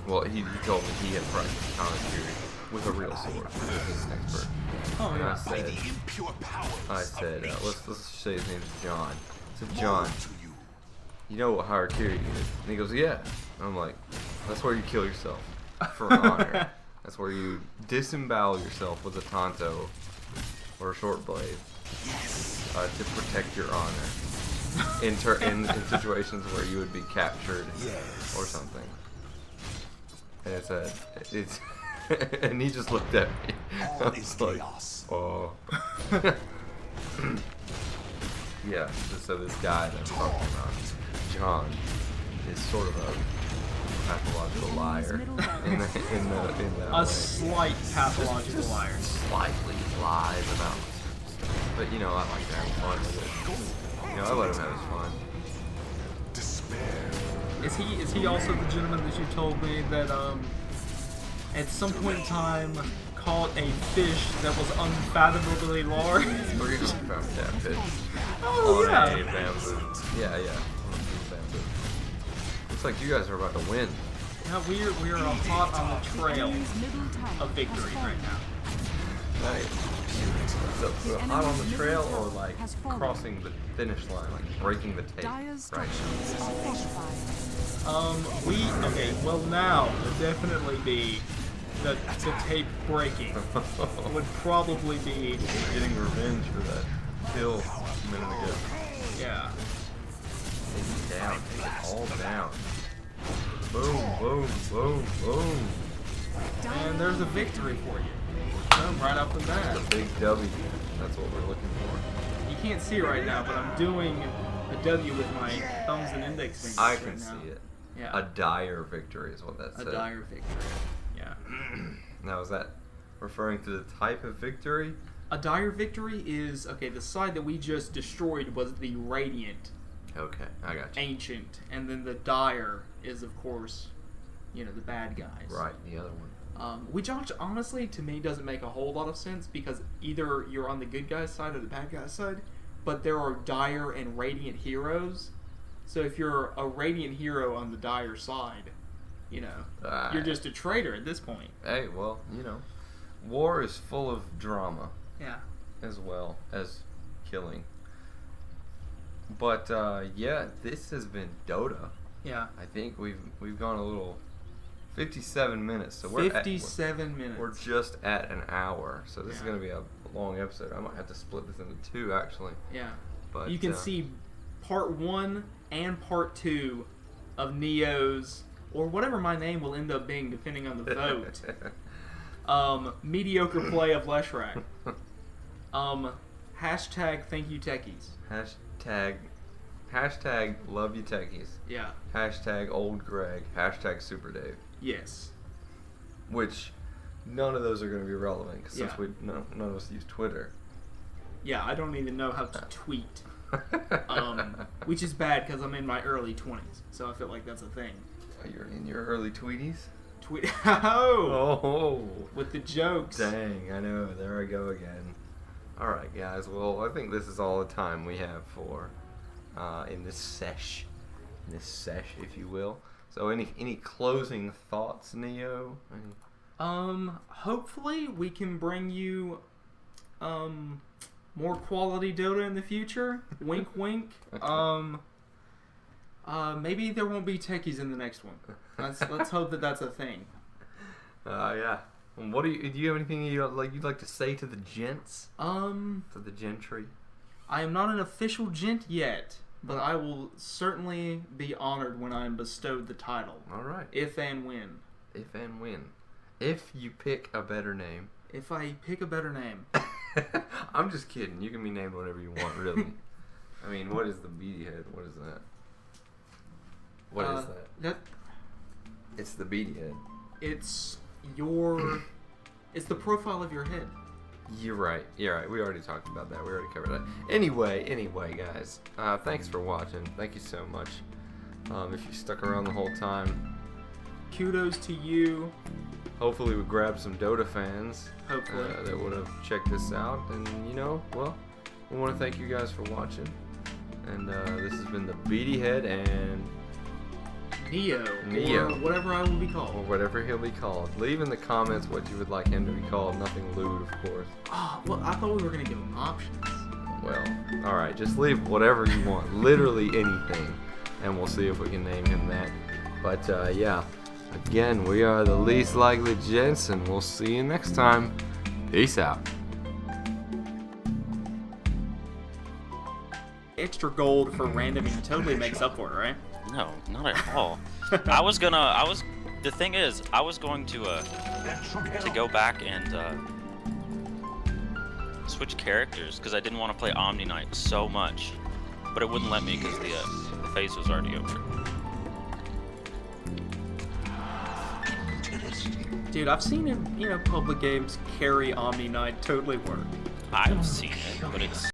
well, he told me he had practiced Kamakiri with a real sword. He was an expert. Oh And yeah. By the impure powers I of said, nature. let's say his name is John. I said, John, Woe to you. you know what harakiri is? And he goes, yeah. And I'm like, that's where you kill yourself for honor. That's where you disembowel yourself with a tanto or a short blade to protect your honor in situations where you would be captured Yes. or something. And it's and he just looked at me. I All was is like, chaos. oh. Yeah, so this guy that I'm talking about, John, is sort of a pathological liar in that A way. slight pathological liar. Slightly lies about stuff. But I like to have fun with it. I let him have his fun. Despair. Is he also the gentleman that you told me that at some point in time caught a fish that was unfathomably large? We're gonna found that fish. Oh on yeah. a bamboo. Yeah. Bamboo. Looks like you guys are about to win. Yeah, we're hot on the trail Enemy's middle tower of victory has right now. Nice. So hot on the trail or like has fallen. crossing the finish line, like breaking the tape, Dire's right? structures are fortified. Well now would definitely be the tape breaking would probably be Getting revenge for that kill a minute ago. yeah. Take it down, take it all down. Boom, boom, boom, boom. And there's a victory for you. Boom, right off the bat. The big W. That's what we're looking for. You can't see it right now, but I'm doing a W with my thumbs and index fingers. I right can now. see it. Yeah. A dire victory is what that A said. dire victory. Yeah. Now, is that referring to the type of victory? A dire victory is the side that we just destroyed was the radiant, Okay, I got you. ancient, and then the dire is of course, the bad guys. Right, the other one. Which honestly to me doesn't make a whole lot of sense because either you're on the good guy's side or the bad guy's side, but there are dire and radiant heroes. So if you're a radiant hero on the dire side, you're just a traitor at this point. Hey, well, war is full of drama Yeah. as well as killing. But this has been Dota. Yeah. I think we've gone a little 57 minutes. So we're 57 minutes. We're just at an hour. So this is Yeah. going to be a long episode. I might have to split this into two actually. Yeah. But You can see part 1 and part 2 of Neo's, or whatever my name will end up being depending on the vote. Mediocre play of Leshrac. Hashtag thank you techies. Hashtag Hashtag love you techies. Yeah. Hashtag old Greg. Hashtag Super Dave. Yes. Which none of those are going to be relevant since Yeah. none of us use Twitter. Yeah, I don't even know how to tweet. Which is bad because I'm in my early 20s, so I feel like that's a thing. You're in your early tweeties? Tweet. Oh! Oh! With the jokes. Dang, I know. There I go again. Alright, guys. Well, I think this is all the time we have for in this sesh, if you will. So, any closing thoughts, Neo? Hopefully we can bring you more quality Dota in the future. Wink, wink. Maybe there won't be techies in the next one. Let's hope that that's a thing. Yeah. What do you have anything you'd like to say to the gents? To the gentry? I am not an official gent yet, but I will certainly be honored when I am bestowed the title. All right. If and when. If and when. If you pick a better name. If I pick a better name. I'm just kidding. You can be named whatever you want, really. I mean, what is the beady head? What is that? What is that? It's the beady head. It's it's the profile of your head. You're right. We already talked about that. We already covered that. Anyway, guys. Thanks for watching. Thank you so much. If you stuck around the whole time, kudos to you. Hopefully we grabbed some Dota fans. Hopefully. That would have checked this out. And, well, we want to thank you guys for watching. And this has been the Beady Head and Neo. Neo. Or whatever I will be called. Or whatever he'll be called. Leave in the comments what you would like him to be called. Nothing lewd, of course. Oh, well, I thought we were going to give him options. Well, alright. Just leave whatever you want. Literally anything. And we'll see if we can name him that. But, yeah. Again, we are the Least Likely Gents, and we'll see you next time. Peace out. Extra gold for randoming totally makes up for it, right? No, not at all. The thing is, I was going to go back and switch characters because I didn't want to play Omni Knight so much, but it wouldn't let me because the phase was already over. Dude, I've seen in public games carry Omni Knight totally work. I've seen it, but it's